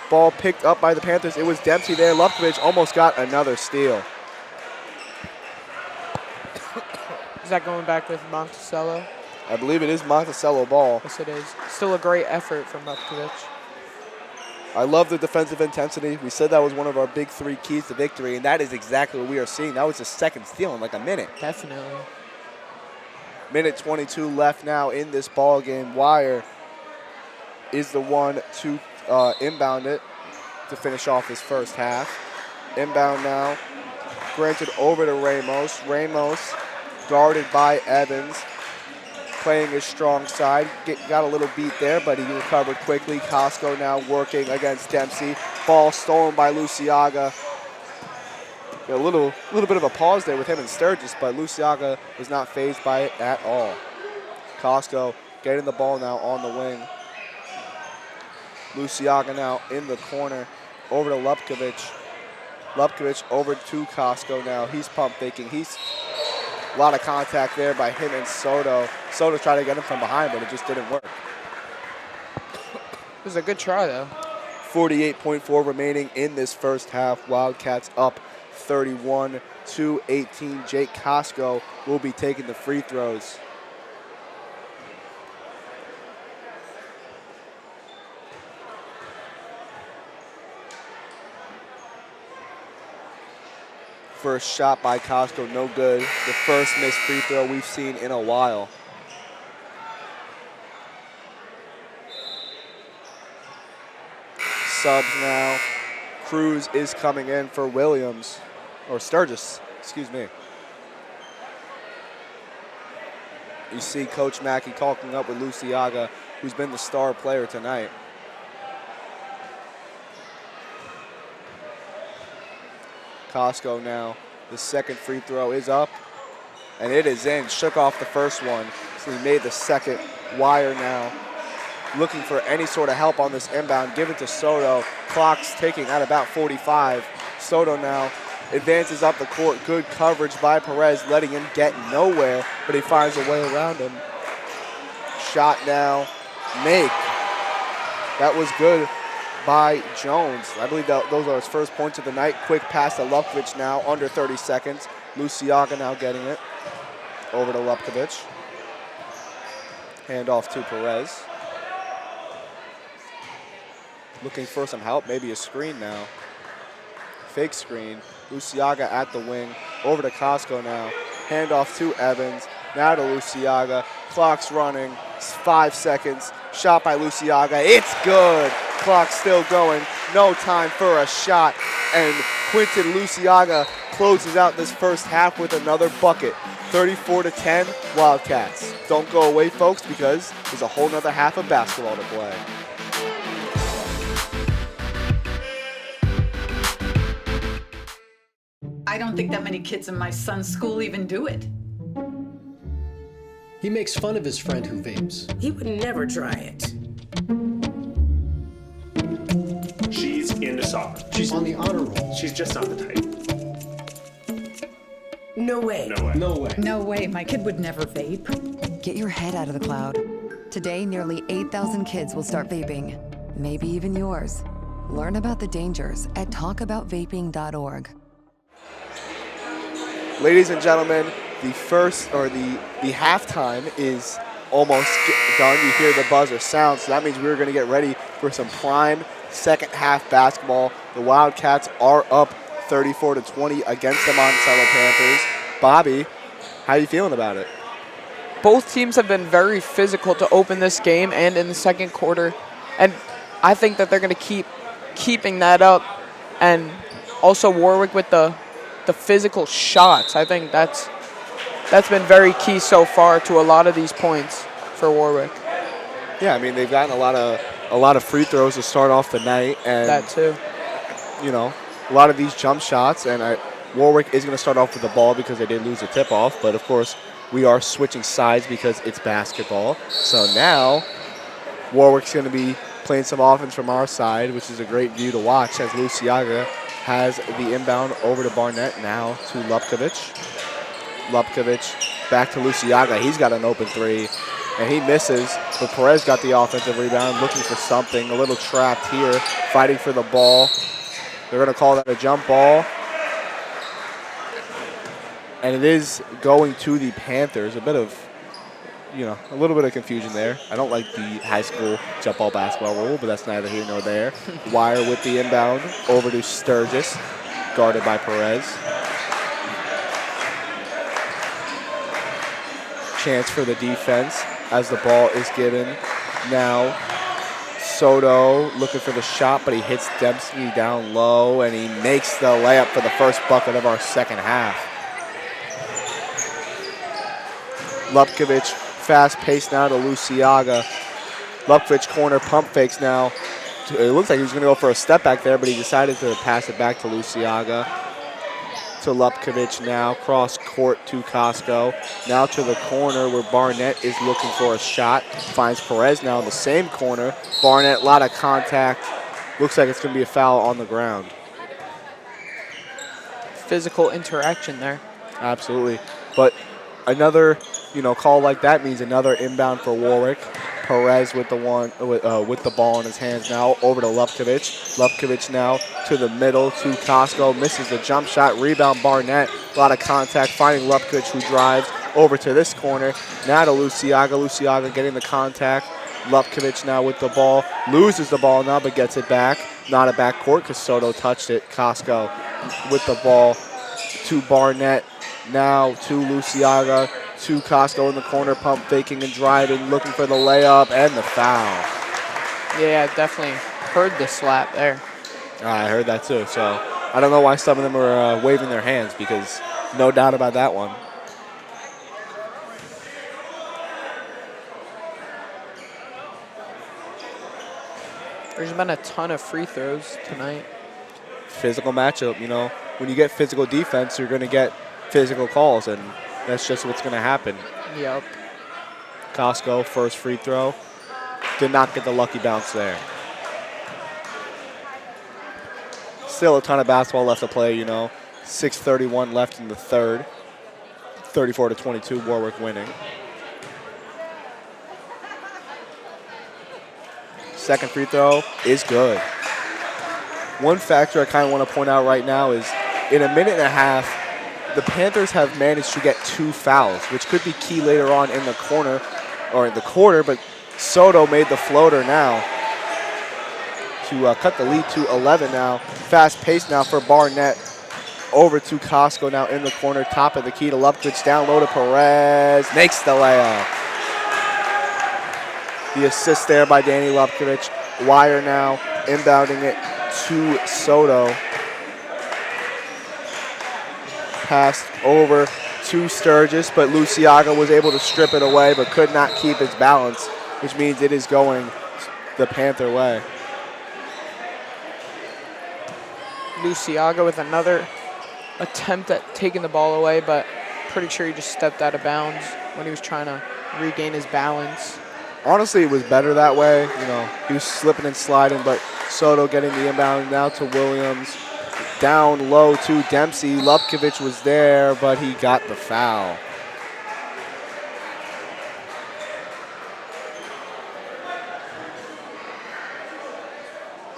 Ball picked up by the Panthers. It was Dempsey there. Lufkovic almost got another steal. Is that going back with Monticello? I believe it is Monticello ball. Yes, it is. Still a great effort from Lufkovic. I love the defensive intensity. We said that was one of our big 3 keys to victory, and that is exactly what we are seeing. That was the second steal in like a minute. Definitely. Minute 22 left now in this ball game. Wire is the one to inbound it to finish off his first half. Inbound now, granted over to Ramos. Ramos guarded by Evans, playing his strong side. Got a little beat there, but he recovered quickly. Costco now working against Dempsey. Ball stolen by Luciaga. A little bit of a pause there with him and Sturgis, but Luciaga was not fazed by it at all. Costco getting the ball now on the wing. Luciaga now in the corner, over to Lupkovic. Lupkovic over to Costco now. He's pump faking. A lot of contact there by him and Soto. Soto tried to get him from behind, but it just didn't work. It was a good try, though. 48.4 remaining in this first half. Wildcats up 31-18. Jake Costco will be taking the free throws. First shot by Costco, no good. The first missed free throw we've seen in a while. Subs now. Cruz is coming in for Williams, or Sturgis, excuse me. You see Coach Mackey talking up with Luciaga, who's been the star player tonight. Costco now, the second free throw is up, and it is in. Shook off the first one, so he made the second. Wire now, looking for any sort of help on this inbound. Give it to Soto. Clock's ticking at about 45. Soto now advances up the court. Good coverage by Perez, letting him get nowhere, but he finds a way around him. Shot now, make. That was good by Jones. I believe that those are his first points of the night. Quick pass to Lupkovic now, under 30 seconds. Luciaga now getting it. Over to Lupkovic. Hand off to Perez. Looking for some help, maybe a screen now. Fake screen. Luciaga at the wing. Over to Costco now. Hand off to Evans. Now to Luciaga. Clock's running. 5 seconds. Shot by Luciaga. It's good. Clock still going. No time for a shot. And Quinton Luciaga closes out this first half with another bucket. 34-10 Wildcats. Don't go away, folks, because there's a whole nother half of basketball to play. I don't think that many kids in my son's school even do it. He makes fun of his friend who vapes. He would never try it. She's into soccer. She's on the honor roll. She's just not the type. No way. No way. No way. No way, my kid would never vape. Get your head out of the cloud. Today, nearly 8,000 kids will start vaping. Maybe even yours. Learn about the dangers at talkaboutvaping.org. Ladies and gentlemen, the halftime is almost done. You hear the buzzer sound, so that means we're going to get ready for some prime second half basketball. The Wildcats are up 34-20 against the Monticello Panthers. Bobby, how are you feeling about it? Both teams have been very physical to open this game and in the second quarter, and I think that they're going to keep keeping that up, and also Warwick with the physical shots. I think that's been very key so far to a lot of these points for Warwick. Yeah, I mean, they've gotten a lot of free throws to start off the night, and That too. you know, a lot of these jump shots. And Warwick is going to start off with the ball because they did lose the tip-off, but of course we are switching sides because it's basketball. So now Warwick's going to be playing some offense from our side, which is a great view to watch as Luciaga has the inbound over to Barnett, now to Lupkovic. Lupkovic back to Luciaga. He's got an open three, and he misses, but Perez got the offensive rebound, looking for something, a little trapped here, fighting for the ball. They're going to call that a jump ball. And it is going to the Panthers. A little bit of confusion there. I don't like the high school jump ball basketball rule, but that's neither here nor there. Wire with the inbound over to Sturgis, guarded by Perez. Chance for the defense as the ball is given. Now Soto looking for the shot, but he hits Dempsey down low, and he makes the layup for the first bucket of our second half. Lupkovic, fast pace now to Luciaga. Lupkovic corner pump fakes now. It looks like he was going to go for a step back there, but he decided to pass it back to Luciaga. To Lupkovic now, cross court to Costco. Now to the corner where Barnett is looking for a shot. Finds Perez now in the same corner. Barnett, a lot of contact. Looks like it's going to be a foul on the ground. Physical interaction there. Absolutely. But another, call like that means another inbound for Warwick. Perez with the ball in his hands now, over to Lupkovic. Lupkovic now to the middle to Costco, misses the jump shot, rebound Barnett. A lot of contact, finding Lupkovic, who drives over to this corner. Now to Luciaga. Luciaga getting the contact. Lupkovic now with the ball, loses the ball now, but gets it back. Not a backcourt because Soto touched it. Costco with the ball to Barnett. Now to Luciaga. To Costco in the corner, pump faking and driving, looking for the layup and the foul. Yeah, definitely heard the slap there. I heard that too, so I don't know why some of them were waving their hands, because no doubt about that one. There's been a ton of free throws tonight. Physical matchup, when you get physical defense, you're going to get physical calls, and that's just what's going to happen. Yep. Costco, first free throw. Did not get the lucky bounce there. Still a ton of basketball left to play, 6:31 left in the third. 34-22, Warwick winning. Second free throw is good. One factor I kind of want to point out right now is in a minute and a half, the Panthers have managed to get 2 fouls, which could be key later on in the corner or in the quarter, but Soto made the floater now to cut the lead to 11 now. Fast pace now for Barnett. Over to Costco now in the corner, top of the key to Lupkovic, down low to Perez, makes the layup. The assist there by Danny Lupkovic. Wire now, inbounding it to Soto. Passed over to Sturgis, but Luciaga was able to strip it away, but could not keep his balance, which means it is going the Panther way. Luciaga with another attempt at taking the ball away, but pretty sure he just stepped out of bounds when he was trying to regain his balance. Honestly, it was better that way. He was slipping and sliding, but Soto getting the inbound now to Williams. Down low to Dempsey. Lupkovic was there, but he got the foul.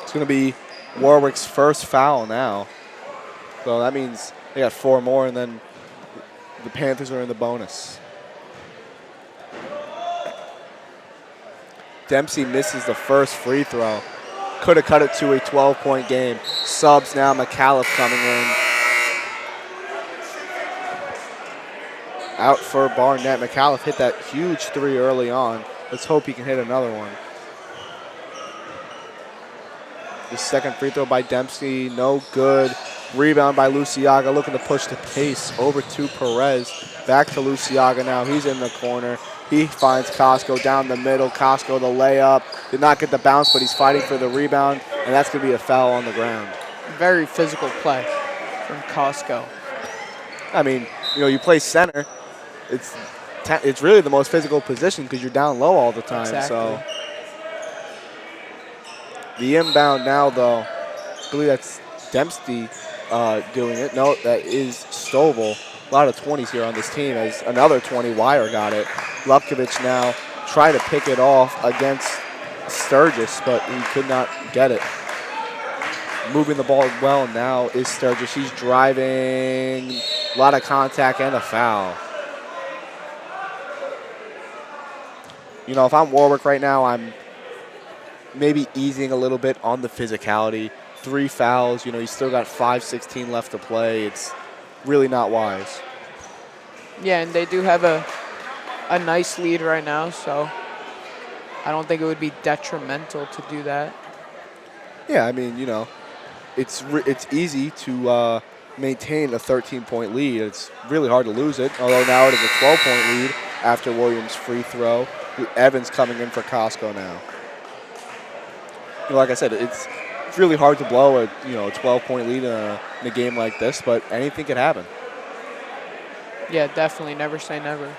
It's going to be Warwick's first foul now. So that means they got 4 more, and then the Panthers are in the bonus. Dempsey misses the first free throw. Could have cut it to a 12-point game. Subs now, McAuliffe coming in. Out for Barnett. McAuliffe hit that huge 3 early on. Let's hope he can hit another one. The second free throw by Dempsey, no good. Rebound by Luciaga, looking to push the pace over to Perez. Back to Luciaga now. He's in the corner. He finds Costco down the middle. Costco the layup. Did not get the bounce, but he's fighting for the rebound, and that's going to be a foul on the ground. Very physical play from Costco. I mean, you play center. It's really the most physical position because you're down low all the time. Exactly. So the inbound now, though, I believe that's Dempsey doing it. No, that is Stovall. A lot of 20s here on this team as another 20 wire got it. Lupkovich now trying to pick it off against Sturgis, but he could not get it. Moving the ball well now is Sturgis. He's driving, a lot of contact and a foul. If I'm Warwick right now, I'm maybe easing a little bit on the physicality. 3 fouls, you still got 5:16 left to play. It's really not wise. Yeah, and they do have a nice lead right now, so I don't think it would be detrimental to do that. Yeah, I mean, it's easy to maintain a 13-point lead. It's really hard to lose it, although now it is a 12-point lead after Williams' free throw. Evans coming in for Costco now. Like I said, it's really hard to blow a 12-point lead in a game like this, but anything could happen. Yeah, definitely. Never say never.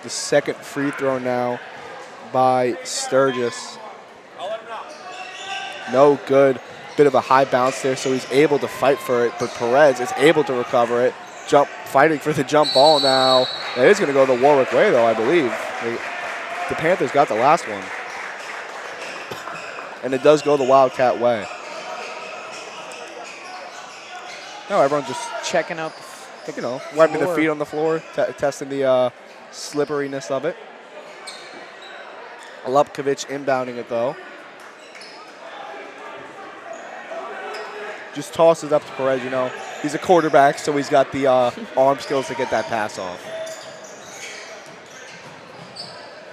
The second free throw now by Sturgis. No good. Bit of a high bounce there, so he's able to fight for it, but Perez is able to recover it. Fighting for the jump ball now. It is going to go the Warwick way, though, I believe. The Panthers got the last one. And it does go the Wildcat way. Now everyone's just checking out wiping their feet on the floor, testing the slipperiness of it. Lupkovich inbounding it, though. Just tosses up to Perez, He's a quarterback, so he's got the arm skills to get that pass off.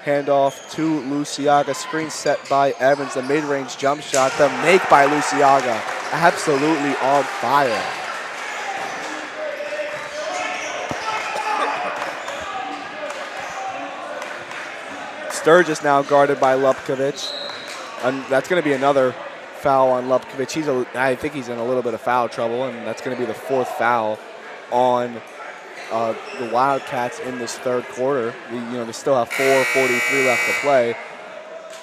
Handoff to Luciaga. Screen set by Evans. The mid-range jump shot. The make by Luciaga. Absolutely on fire. Sturgis now guarded by Lupkovich. And that's going to be another foul on Lupkovich. I think he's in a little bit of foul trouble, and that's going to be the 4th foul on the Wildcats in this third quarter. They still have 4:43 left to play,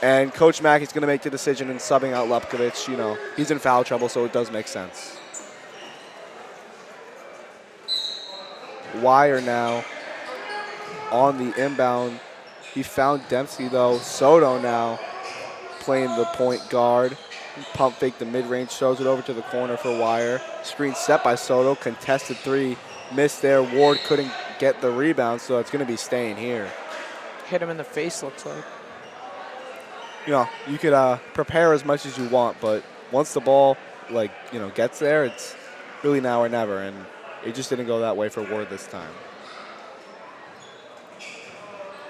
and Coach Mackey's going to make the decision in subbing out Lupkovich. He's in foul trouble, so it does make sense. Wire now on the inbound. He found Dempsey, though. Soto now playing the point guard. Pump fake the mid-range, throws it over to the corner for Wire. Screen set by Soto, contested 3, missed there. Ward couldn't get the rebound, so it's going to be staying here. Hit him in the face, looks like. You could prepare as much as you want, but once the ball, gets there, it's really now or never, and it just didn't go that way for Ward this time.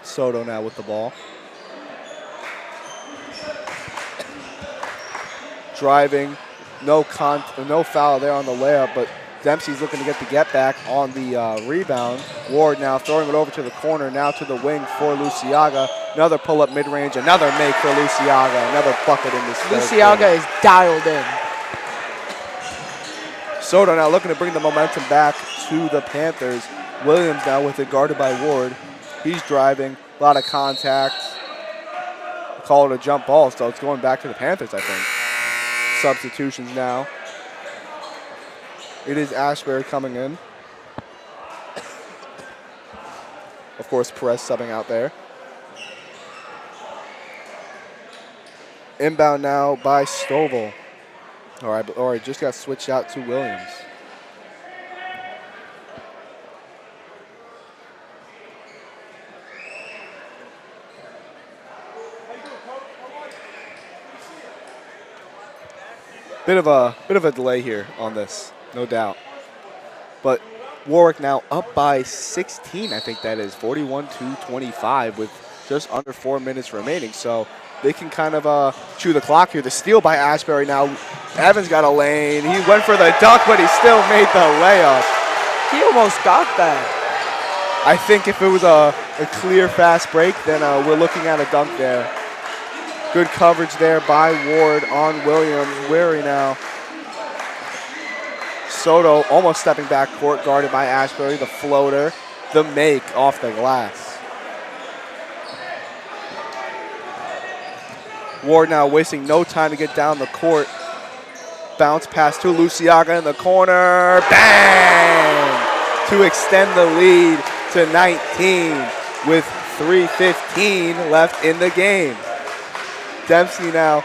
Soto now with the ball. Driving, no foul there on the layup, but Dempsey's looking to get the get back on the rebound. Ward now throwing it over to the corner, now to the wing for Luciaga. Another pull-up mid-range, another make for Luciaga, another bucket in this third quarter. Luciaga is dialed in. Soto now looking to bring the momentum back to the Panthers. Williams now with it guarded by Ward. He's driving, a lot of contact. Call it a jump ball, so it's going back to the Panthers, I think. Substitutions now. It is Ashbury coming in. Of course, Perez subbing out there. Inbound now by Stovall. All right, just got switched out to Williams. Bit of a delay here on this, no doubt. But Warwick now up by 16, I think that is, 41-25 with just under 4 minutes remaining. So they can kind of chew the clock here. The steal by Ashbury now. Evans got a lane. He went for the dunk, but he still made the layup. He almost got that. I think if it was a clear, fast break, then we're looking at a dunk there. Good coverage there by Ward on Williams. Wary now. Soto almost stepping back court, guarded by Ashbury. The floater, the make off the glass. Ward now wasting no time to get down the court. Bounce pass to Luciaga in the corner. Bang! To extend the lead to 19 with 3:15 left in the game. Dempsey now.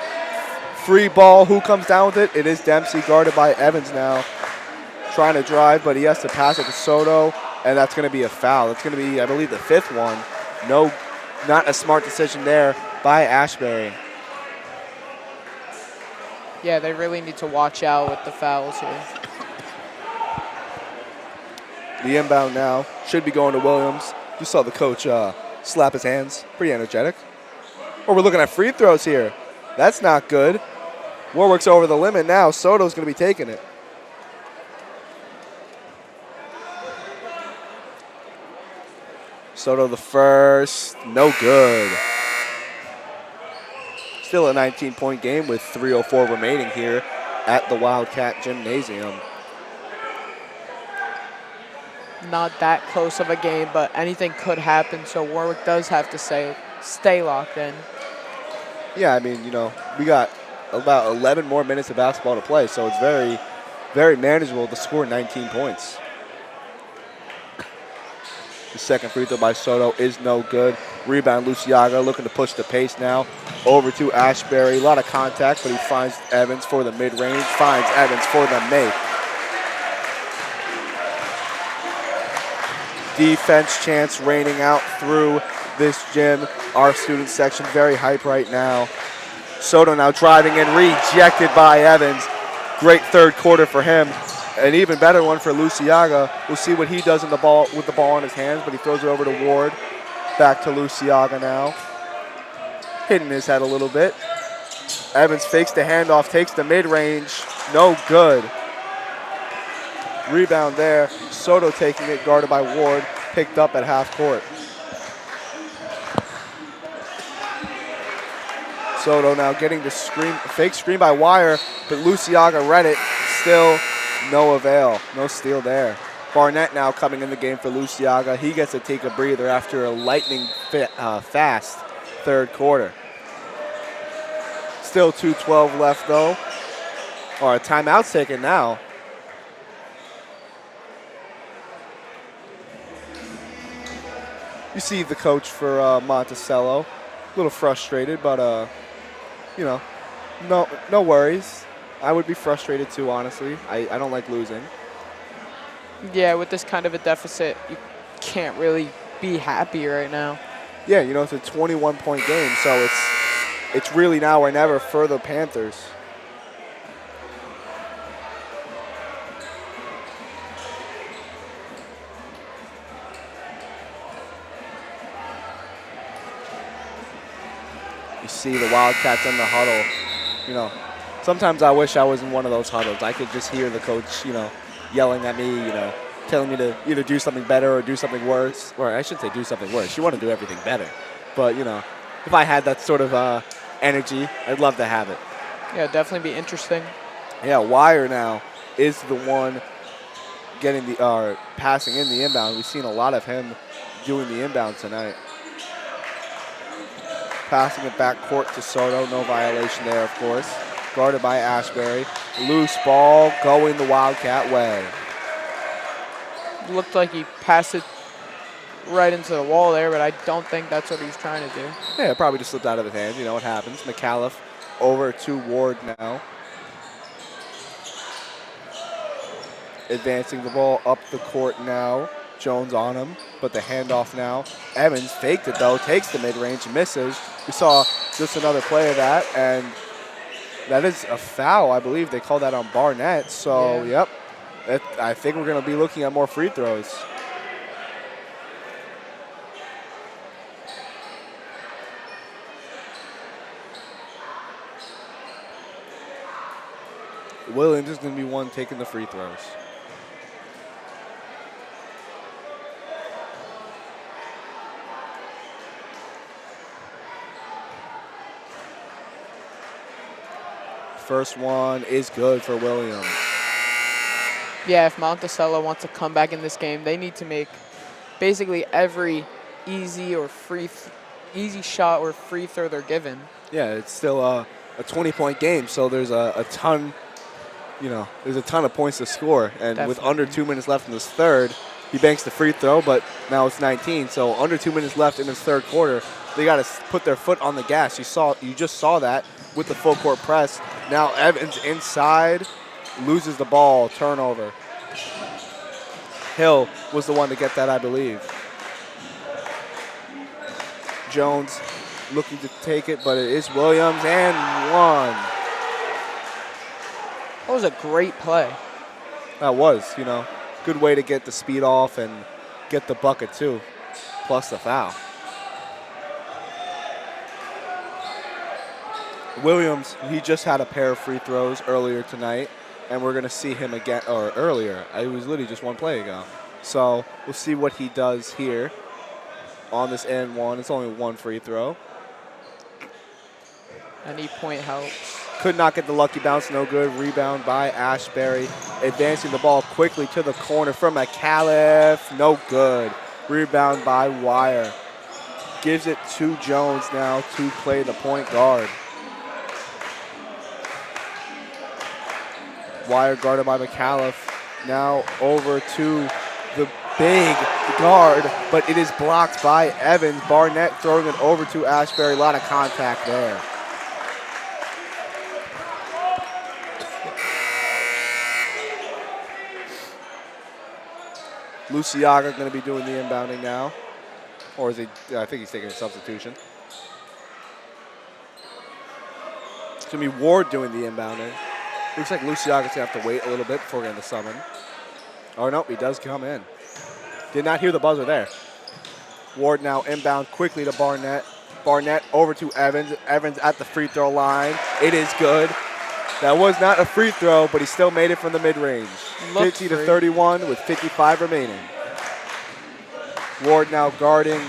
Free ball. Who comes down with it? It is Dempsey, guarded by Evans now. Trying to drive, but he has to pass it to Soto, and that's going to be a foul. It's going to be, I believe, the 5th one. No, not a smart decision there by Ashbury. Yeah, they really need to watch out with the fouls here. The inbound now should be going to Williams. You saw the coach slap his hands. Pretty energetic. Oh, we're looking at free throws here. That's not good. Warwick's over the limit now. Soto's going to be taking it. Soto the first. No good. Still a 19-point game with 3:04 remaining here at the Wildcat Gymnasium. Not that close of a game, but anything could happen, so Warwick does have to stay locked in. Yeah, I mean, we got about 11 more minutes of basketball to play, so it's very, very manageable to score 19 points. The second free throw by Soto is no good. Rebound, Luciaga looking to push the pace now. Over to Ashbury. A lot of contact, but he finds Evans for the mid-range. Finds Evans for the make. Defense chance raining out through this gym. Our student section very hype right now. Soto now driving in, rejected by Evans. Great third quarter for him. An even better one for Luciaga. We'll see what he does with the ball in his hands, but he throws it over to Ward. Back to Luciaga now. Hitting his head a little bit. Evans fakes the handoff, takes the mid-range. No good. Rebound there. Soto taking it, guarded by Ward. Picked up at half court. Soto now getting the fake screen by Wire, but Luciaga read it. Still no avail. No steal there. Barnett now coming in the game for Luciaga. He gets to take a breather after a lightning fast third quarter. Still 2:12 left though. Or a timeout's taken now. You see the coach for Monticello. A little frustrated, but no worries. I would be frustrated too, honestly. I don't like losing. Yeah, with this kind of a deficit, you can't really be happy right now. Yeah, it's a 21-point game, so it's really now or never for the Panthers. You see the Wildcats in the huddle. Sometimes I wish I was in one of those huddles. I could just hear the coach, yelling at me, telling me to either do something better or do something worse. Or I should say do something worse. You want to do everything better. But, if I had that sort of energy, I'd love to have it. Yeah, definitely be interesting. Yeah, Wire now is the one getting passing in the inbound. We've seen a lot of him doing the inbound tonight. Passing it back court to Soto. No violation there, of course. Guarded by Ashbury. Loose ball going the Wildcat way. Looked like he passed it right into the wall there, but I don't think that's what he's trying to do. Yeah, it probably just slipped out of his hands. You know what happens. McAuliffe over to Ward now. Advancing the ball up the court now. Jones on him, but the handoff now. Evans faked it though, takes the mid-range, misses. We saw just another play of that, and that is a foul. I believe they called that on Barnett. So, Yep, I think we're going to be looking at more free throws. Williams is going to be one taking the free throws. First one is good for Williams. Yeah, if Monticello wants to come back in this game, they need to make basically every easy shot or free throw they're given. Yeah, it's still a 20-point game, so there's a ton, there's a ton of points to score. And with under 2 minutes left in this third, he banks the free throw, but now it's 19. So under 2 minutes left in this third quarter, they got to put their foot on the gas. You just saw that with the full court press. Now Evans inside, loses the ball, turnover. Hill was the one to get that, I believe. Jones looking to take it, but it is Williams, and one. That was a great play. That was, good way to get the speed off and get the bucket too, plus the foul. Williams, he just had a pair of free throws earlier tonight, and we're going to see him again, or earlier. It was literally just one play ago. So we'll see what he does here on this and one. It's only one free throw. Any point helps. Could not get the lucky bounce, no good. Rebound by Ashbury. Advancing the ball quickly to the corner from McAuliffe, no good. Rebound by Wire. Gives it to Jones now to play the point guard. Wire guarded by McAuliffe. Now over to the big guard, but it is blocked by Evans. Barnett throwing it over to Ashbury. A lot of contact there. Luciaga going to be doing the inbounding now. Or is he? I think he's taking a substitution. It's going to be Ward doing the inbounding. Looks like Luciaga's going to have to wait a little bit before getting the summon. Oh, no, he does come in. Did not hear the buzzer there. Ward now inbound quickly to Barnett. Barnett over to Evans. Evans at the free throw line. It is good. That was not a free throw, but he still made it from the mid-range. 50-31 with 55 remaining. Ward now guarding.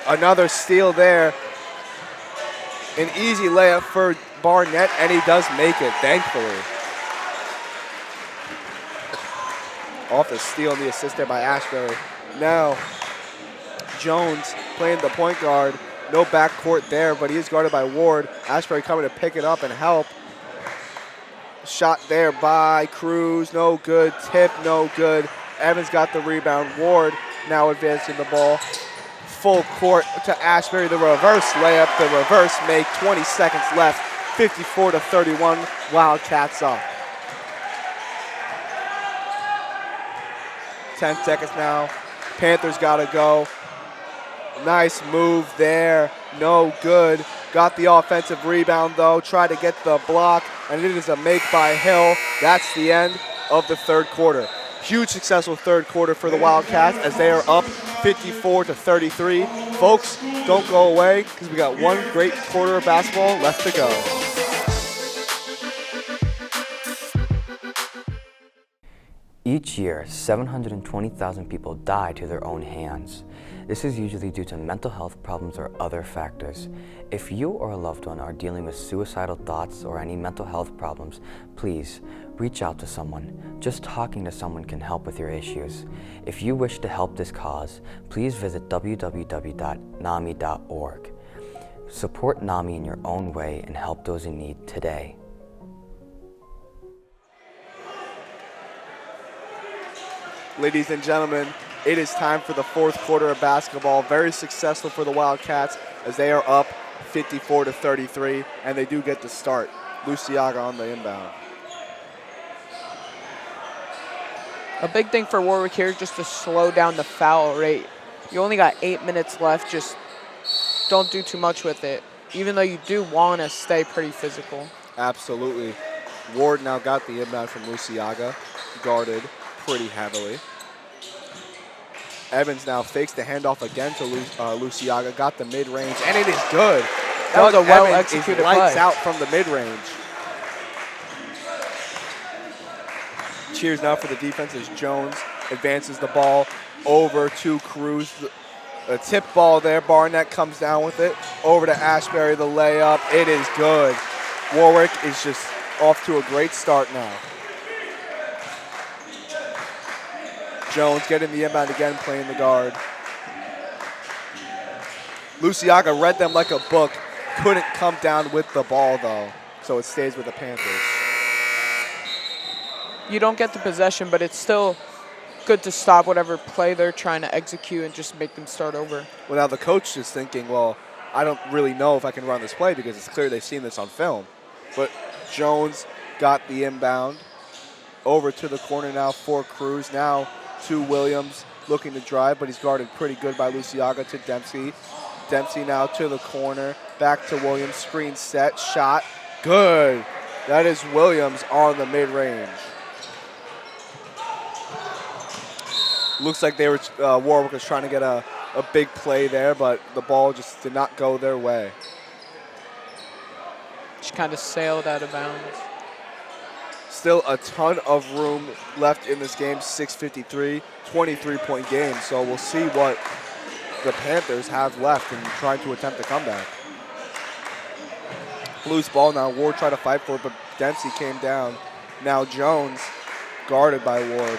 Another steal there. An easy layup for Barnett, and he does make it, thankfully. Off the steal and the assist there by Ashbury. Now, Jones playing the point guard. No backcourt there, but he is guarded by Ward. Ashbury coming to pick it up and help. Shot there by Cruz, no good. Tip, no good. Evans got the rebound. Ward now advancing the ball. Full court to Ashbury. The reverse layup, the reverse make. 20 seconds left. 54-31. Wildcats up. 10 seconds now. Panthers got to go. Nice move there. No good. Got the offensive rebound, though. Tried to get the block, and it is a make by Hill. That's the end of the third quarter. Huge successful third quarter for the Wildcats as they are up 54-33. Folks, don't go away because we got one great quarter of basketball left to go. Each year, 720,000 people die to their own hands. This is usually due to mental health problems or other factors. If you or a loved one are dealing with suicidal thoughts or any mental health problems, please reach out to someone. Just talking to someone can help with your issues. If you wish to help this cause, please visit www.nami.org. Support NAMI in your own way and help those in need today. Ladies and gentlemen, it is time for the fourth quarter of basketball. Very successful for the Wildcats as they are up 54-33, and they do get the start. Luciaga on the inbound. A big thing for Warwick here is just to slow down the foul rate. You only got 8 minutes left. Just don't do too much with it, even though you do want to stay pretty physical. Absolutely. Ward now got the inbound from Luciaga, guarded pretty heavily. Evans now fakes the handoff again to Luciaga, got the mid-range, and it is good. That was a well-executed play. Lights out from the mid-range. Cheers now for the defense as Jones advances the ball over to Cruz. A tip ball there. Barnett comes down with it. Over to Ashbury, the layup. It is good. Warwick is just off to a great start now. Jones getting the inbound again, playing the guard. Luciaga read them like a book. Couldn't come down with the ball, though. So it stays with the Panthers. You don't get the possession, but it's still good to stop whatever play they're trying to execute and just make them start over. Well, now the coach is thinking, well, I don't really know if I can run this play because it's clear they've seen this on film. But Jones got the inbound. Over to the corner now for Cruz. Now to Williams, looking to drive, but he's guarded pretty good by Luciaga to Dempsey. Dempsey now to the corner. Back to Williams. Screen set. Shot. Good. That is Williams on the mid-range. Looks like they were Warwick was trying to get a big play there, but the ball just did not go their way. Just kind of sailed out of bounds. Still a ton of room left in this game, 6:53, 23-point game. So we'll see what the Panthers have left in trying to attempt a comeback. Loose ball now. Ward tried to fight for it, but Dempsey came down. Now Jones guarded by Ward.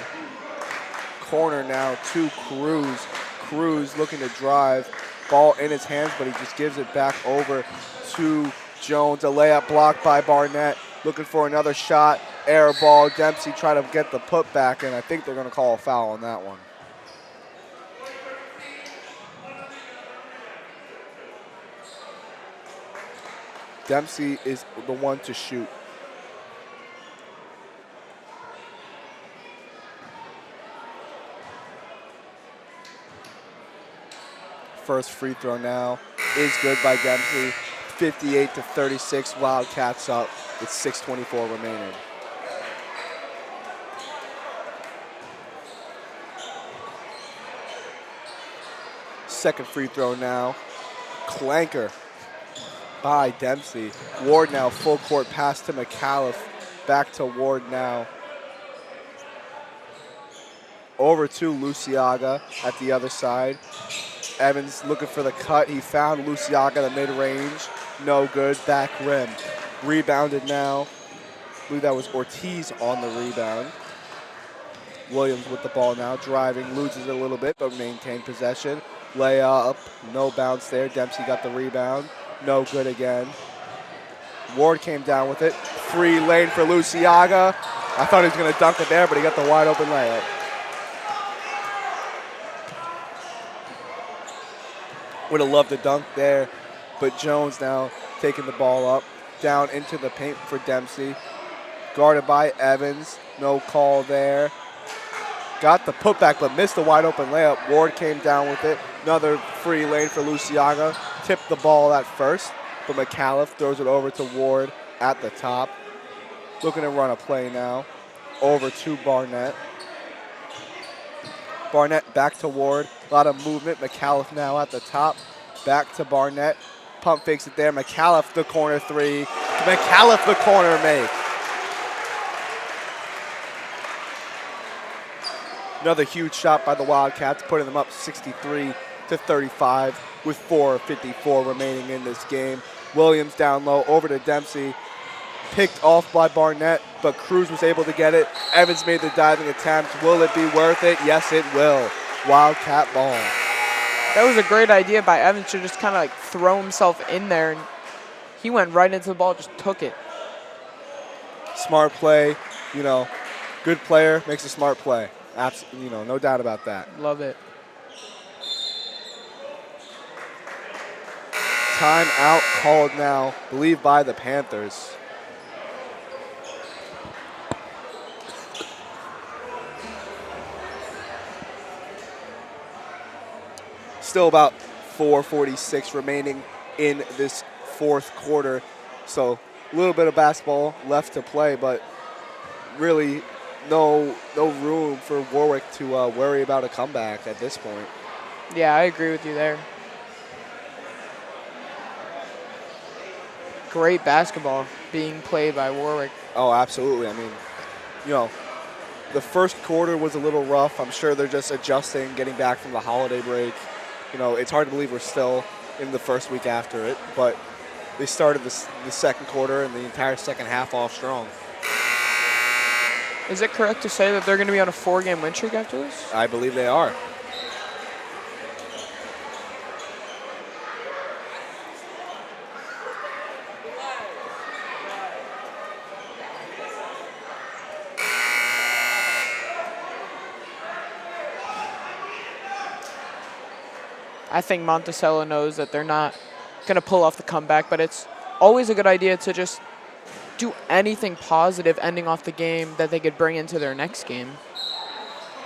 Corner now to Cruz. Cruz looking to drive. Ball in his hands, but he just gives it back over to Jones. A layup blocked by Barnett. Looking for another shot. Air ball. Dempsey trying to get the putback, and I think they're going to call a foul on that one. Dempsey is the one to shoot. First free throw now is good by Dempsey. 58-36, Wildcats up with 6:24 remaining. Second free throw now. Clanker by Dempsey. Ward now full court pass to McAuliffe. Back to Ward now. Over to Luciaga at the other side. Evans looking for the cut. He found Luciaga the mid-range. No good. Back rim. Rebounded now. I believe that was Ortiz on the rebound. Williams with the ball now. Driving. Loses it a little bit, but maintained possession. Layup. No bounce there. Dempsey got the rebound. No good again. Ward came down with it. Free lane for Luciaga. I thought he was going to dunk it there, but he got the wide open layup. Would have loved to dunk there, but Jones now taking the ball up, down into the paint for Dempsey. Guarded by Evans, no call there. Got the putback, but missed the wide open layup. Ward came down with it. Another free lane for Luciaga. Tipped the ball at first, but McAuliffe throws it over to Ward at the top. Looking to run a play now. Over to Barnett. Barnett back to Ward. A lot of movement. McAuliffe now at the top. Back to Barnett. Pump fakes it there. McAuliffe the corner three. McAuliffe the corner make. Another huge shot by the Wildcats, putting them up 63-35 with 4:54 remaining in this game. Williams down low, over to Dempsey. Picked off by Barnett, but Cruz was able to get it. Evans made the diving attempt. Will it be worth it? Yes, it will. Wildcat ball. That was a great idea by Evans to just kind of like throw himself in there, and he went right into the ball, just took it. Smart play, good player makes a smart play. Absolutely, no doubt about that. Love it. Timeout called now, believed by the Panthers. Still about 4:46 remaining in this fourth quarter. So a little bit of basketball left to play, but really no room for Warwick to worry about a comeback at this point. Yeah, I agree with you there. Great basketball being played by Warwick. Oh, absolutely. I mean, the first quarter was a little rough. I'm sure they're just adjusting, getting back from the holiday break. You know, it's hard to believe we're still in the first week after it, but they started the second quarter and the entire second half off strong. Is it correct to say that they're going to be on a 4-game win streak after this? I believe they are. I think Monticello knows that they're not going to pull off the comeback, but it's always a good idea to just do anything positive ending off the game that they could bring into their next game.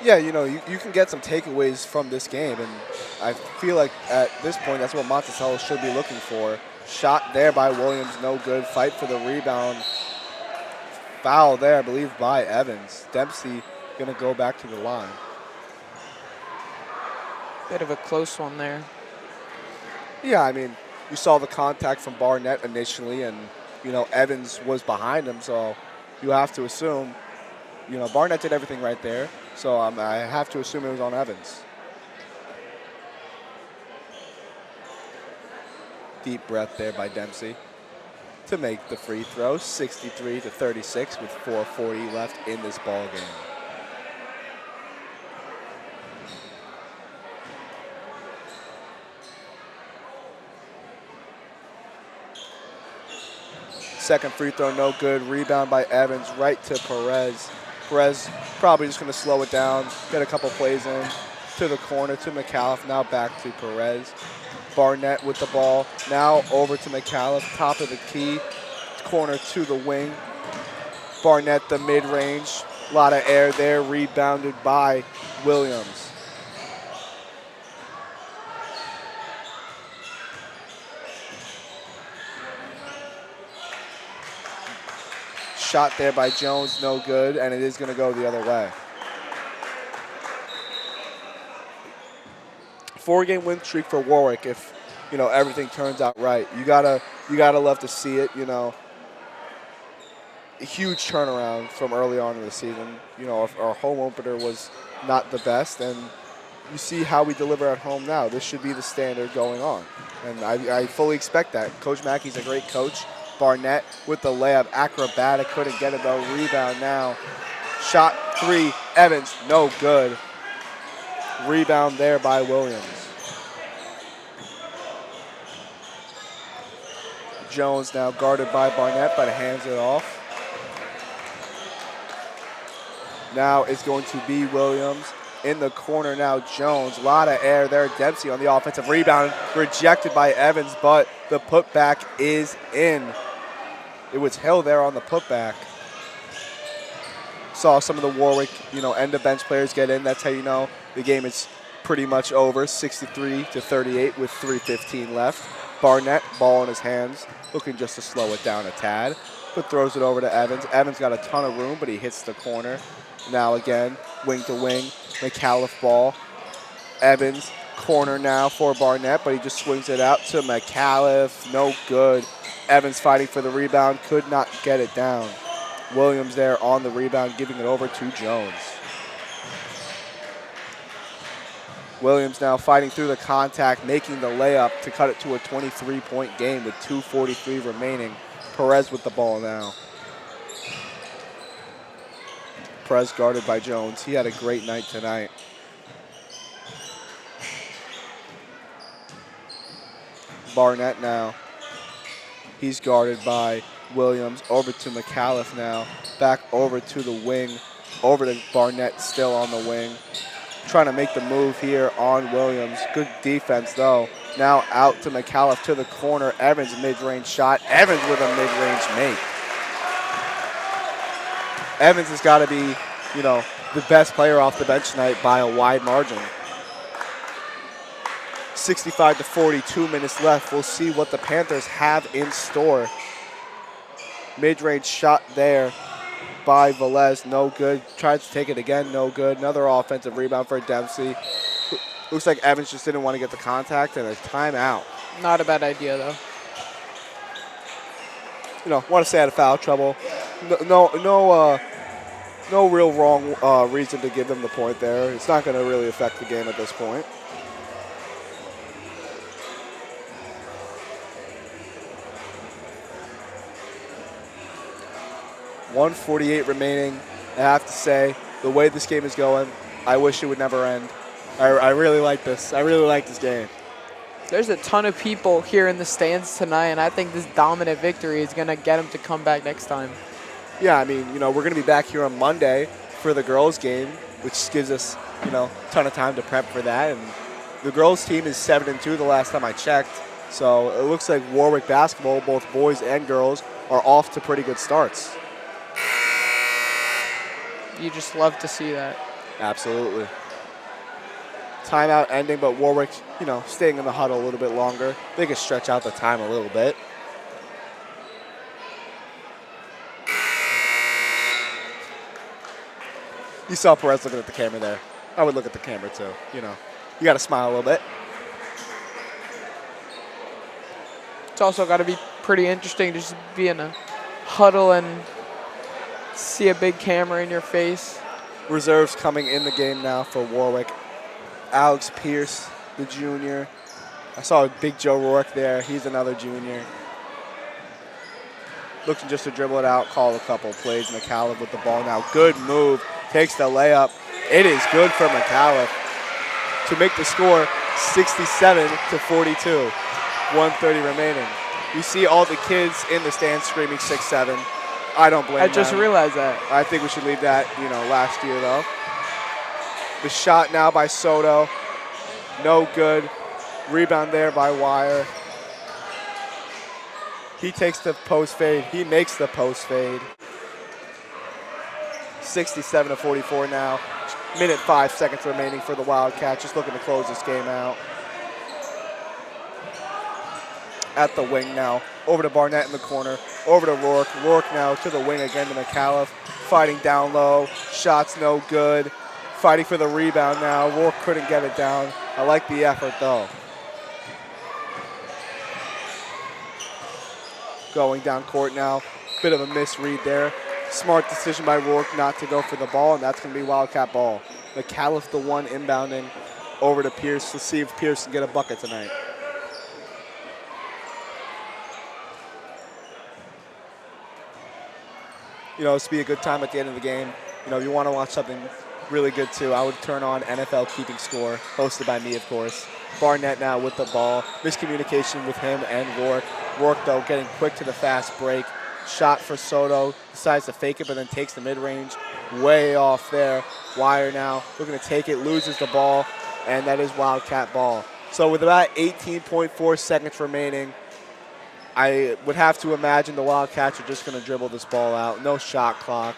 Yeah, you know, you can get some takeaways from this game, and I feel like at this point that's what Monticello should be looking for. Shot there by Williams, no good. Fight for the rebound. Foul there, I believe, by Evans. Dempsey going to go back to the line. Bit of a close one there. Yeah, I mean, you saw the contact from Barnett initially, and, you know, Evans was behind him, so you have to assume, you know, Barnett did everything right there, so I have to assume it was on Evans. Deep breath there by Dempsey to make the free throw, 63-36 with 4:40 left in this ball game. Second free throw, no good. Rebound by Evans, right to Perez. Perez probably just going to slow it down, get a couple plays in. To the corner to McAuliffe, now back to Perez. Barnett with the ball, now over to McAuliffe, top of the key, corner to the wing. Barnett, the mid-range, a lot of air there, rebounded by Williams. Shot there by Jones, no good, and it is going to go the other way. 4-game win streak for Warwick. If, you know, everything turns out right, you gotta love to see it. You know, a huge turnaround from early on in the season. You know, our home opener was not the best, and you see how we deliver at home now. This should be the standard going on, and I fully expect that. Coach Mackey's a great coach. Barnett with the layup, acrobatic, couldn't get it though. Rebound now. Shot three, Evans, no good. Rebound there by Williams. Jones now guarded by Barnett, but hands it off. Now it's going to be Williams. In the corner now, Jones. A lot of air there. Dempsey on the offensive rebound. Rejected by Evans, but the putback is in. It was Hill there on the putback. Saw some of the Warwick, you know, end of bench players get in. That's how you know the game is pretty much over. 63-38 with 3:15 left. Barnett, ball in his hands, looking just to slow it down a tad, but throws it over to Evans. Evans got a ton of room, but he hits the corner. Now again, wing to wing, McAuliffe ball. Evans, corner now for Barnett, but he just swings it out to McAuliffe. No good. Evans fighting for the rebound, could not get it down. Williams there on the rebound, giving it over to Jones. Williams now fighting through the contact, making the layup to cut it to a 23-point game with 2:43 remaining. Perez with the ball now. Perez guarded by Jones. He had a great night tonight. Barnett now. He's guarded by Williams. Over to McAuliffe now. Back over to the wing. Over to Barnett, still on the wing. Trying to make the move here on Williams. Good defense, though. Now out to McAuliffe to the corner. Evans, mid-range shot. Evans with a mid-range make. Evans has got to be, you know, the best player off the bench tonight by a wide margin. 65-40, 2 minutes left. We'll see what the Panthers have in store. Mid-range shot there by Velez, no good. Tried to take it again, no good. Another offensive rebound for Dempsey. Looks like Evans just didn't want to get the contact, and a timeout. Not a bad idea, though. You know, want to stay out of foul trouble. No No real wrong reason to give them the point there. It's not going to really affect the game at this point. .148 remaining. I have to say, the way this game is going, I wish it would never end. I really like this. I really like this game. There's a ton of people here in the stands tonight, and I think this dominant victory is going to get them to come back next time. Yeah, I mean, we're going to be back here on Monday for the girls' game, which gives us, a ton of time to prep for that. And the girls' team is 7-2 the last time I checked. So it looks like Warwick basketball, both boys and girls, are off to pretty good starts. You just love to see that. Absolutely. Timeout ending, but Warwick, staying in the huddle a little bit longer. They can stretch out the time a little bit. You saw Perez looking at the camera there. I would look at the camera too, You got to smile a little bit. It's also got to be pretty interesting to just be in a huddle and see a big camera in your face. Reserves coming in the game now for Warwick. Alex Pierce, the junior. I saw Big Joe Rourke there. He's another junior. Looking just to dribble it out, call a couple plays. McAuliffe with the ball now. Good move. Takes the layup. It is good for McAuliffe to make the score 67-42. 1:30 remaining. You see all the kids in the stands screaming 6-7. I don't blame them. I just realized that. I think we should leave that, last year though. The shot now by Soto. No good. Rebound there by Wire. He takes the post fade. He makes the post fade. 67-44 now. Minute 5 seconds remaining for the Wildcats. Just looking to close this game out. At the wing now. Over to Barnett in the corner. Over to Rourke. Rourke now to the wing again to McAuliffe. Fighting down low. Shots no good. Fighting for the rebound now. Rourke couldn't get it down. I like the effort though. Going down court now. Bit of a misread there. Smart decision by Rourke not to go for the ball, and that's going to be Wildcat ball. McAuliffe the one inbounding over to Pierce. Let's see if Pierce can get a bucket tonight. This would be a good time at the end of the game. If you want to watch something really good too, I would turn on NFL Keeping Score, hosted by me, of course. Barnett now with the ball. Miscommunication with him and Rourke. Rourke, though, getting quick to the fast break. Shot for Soto. Decides to fake it, but then takes the mid-range. Way off there. Wire now looking to take it, loses the ball, and that is Wildcat ball. So with about 18.4 seconds remaining, I would have to imagine the Wildcats are just going to dribble this ball out. No shot clock.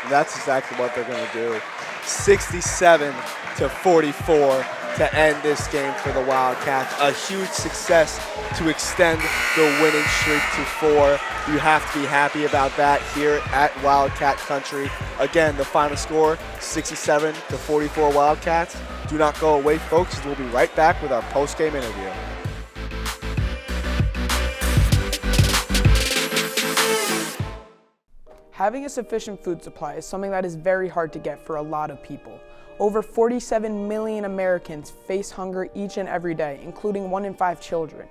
That's exactly what they're going to do. 67-44 to end this game for the Wildcats. A huge success to extend the winning streak to 4. You have to be happy about that here at Wildcat Country. Again, the final score, 67-44 Wildcats. Do not go away, folks. We'll be right back with our post-game interview. Having a sufficient food supply is something that is very hard to get for a lot of people. Over 47 million Americans face hunger each and every day, including 1 in 5 children.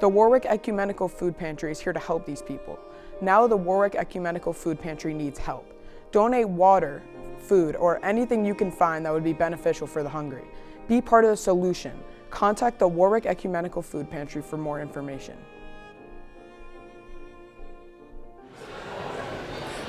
The Warwick Ecumenical Food Pantry is here to help these people. Now the Warwick Ecumenical Food Pantry needs help. Donate water, food, or anything you can find that would be beneficial for the hungry. Be part of the solution. Contact the Warwick Ecumenical Food Pantry for more information.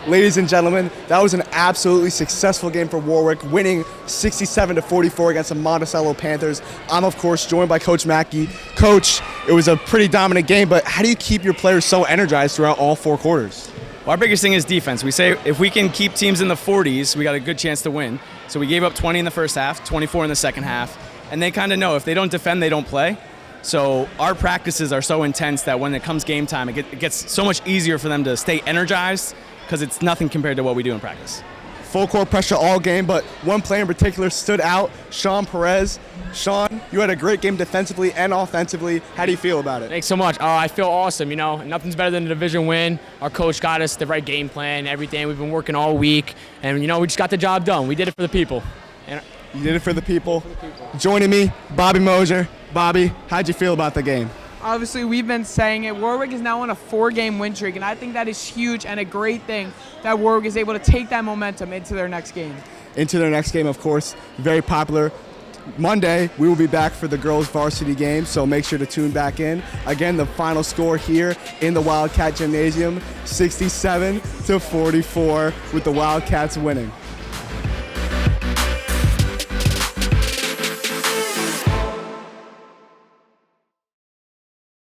Ladies and gentlemen, that was an absolutely successful game for Warwick, winning 67-44 against the Monticello Panthers. I'm, of course, joined by Coach Mackey. Coach, it was a pretty dominant game, but how do you keep your players so energized throughout all 4 quarters? Well, our biggest thing is defense. We say if we can keep teams in the 40s, we got a good chance to win. So we gave up 20 in the first half, 24 in the second half, and they kind of know if they don't defend, they don't play. So our practices are so intense that when it comes game time, it gets so much easier for them to stay energized, because it's nothing compared to what we do in practice. full court pressure all game, but one player in particular stood out, Sean Perez. Sean, you had a great game defensively and offensively. How do you feel about it? Thanks so much. I feel awesome. You know, nothing's better than a division win. Our coach got us the right game plan, everything. We've been working all week, and you know, we just got the job done. We did it for the people. And you did it for the people. Joining me, Bobby Mosier. Bobby, how'd you feel about the game? Obviously, we've been saying it. Warwick is now on a 4-game win streak, and I think that is huge and a great thing that Warwick is able to take that momentum into their next game. Into their next game, of course, very popular. Monday, we will be back for the girls' varsity game, so make sure to tune back in. Again, the final score here in the Wildcat Gymnasium, 67-44, with the Wildcats winning.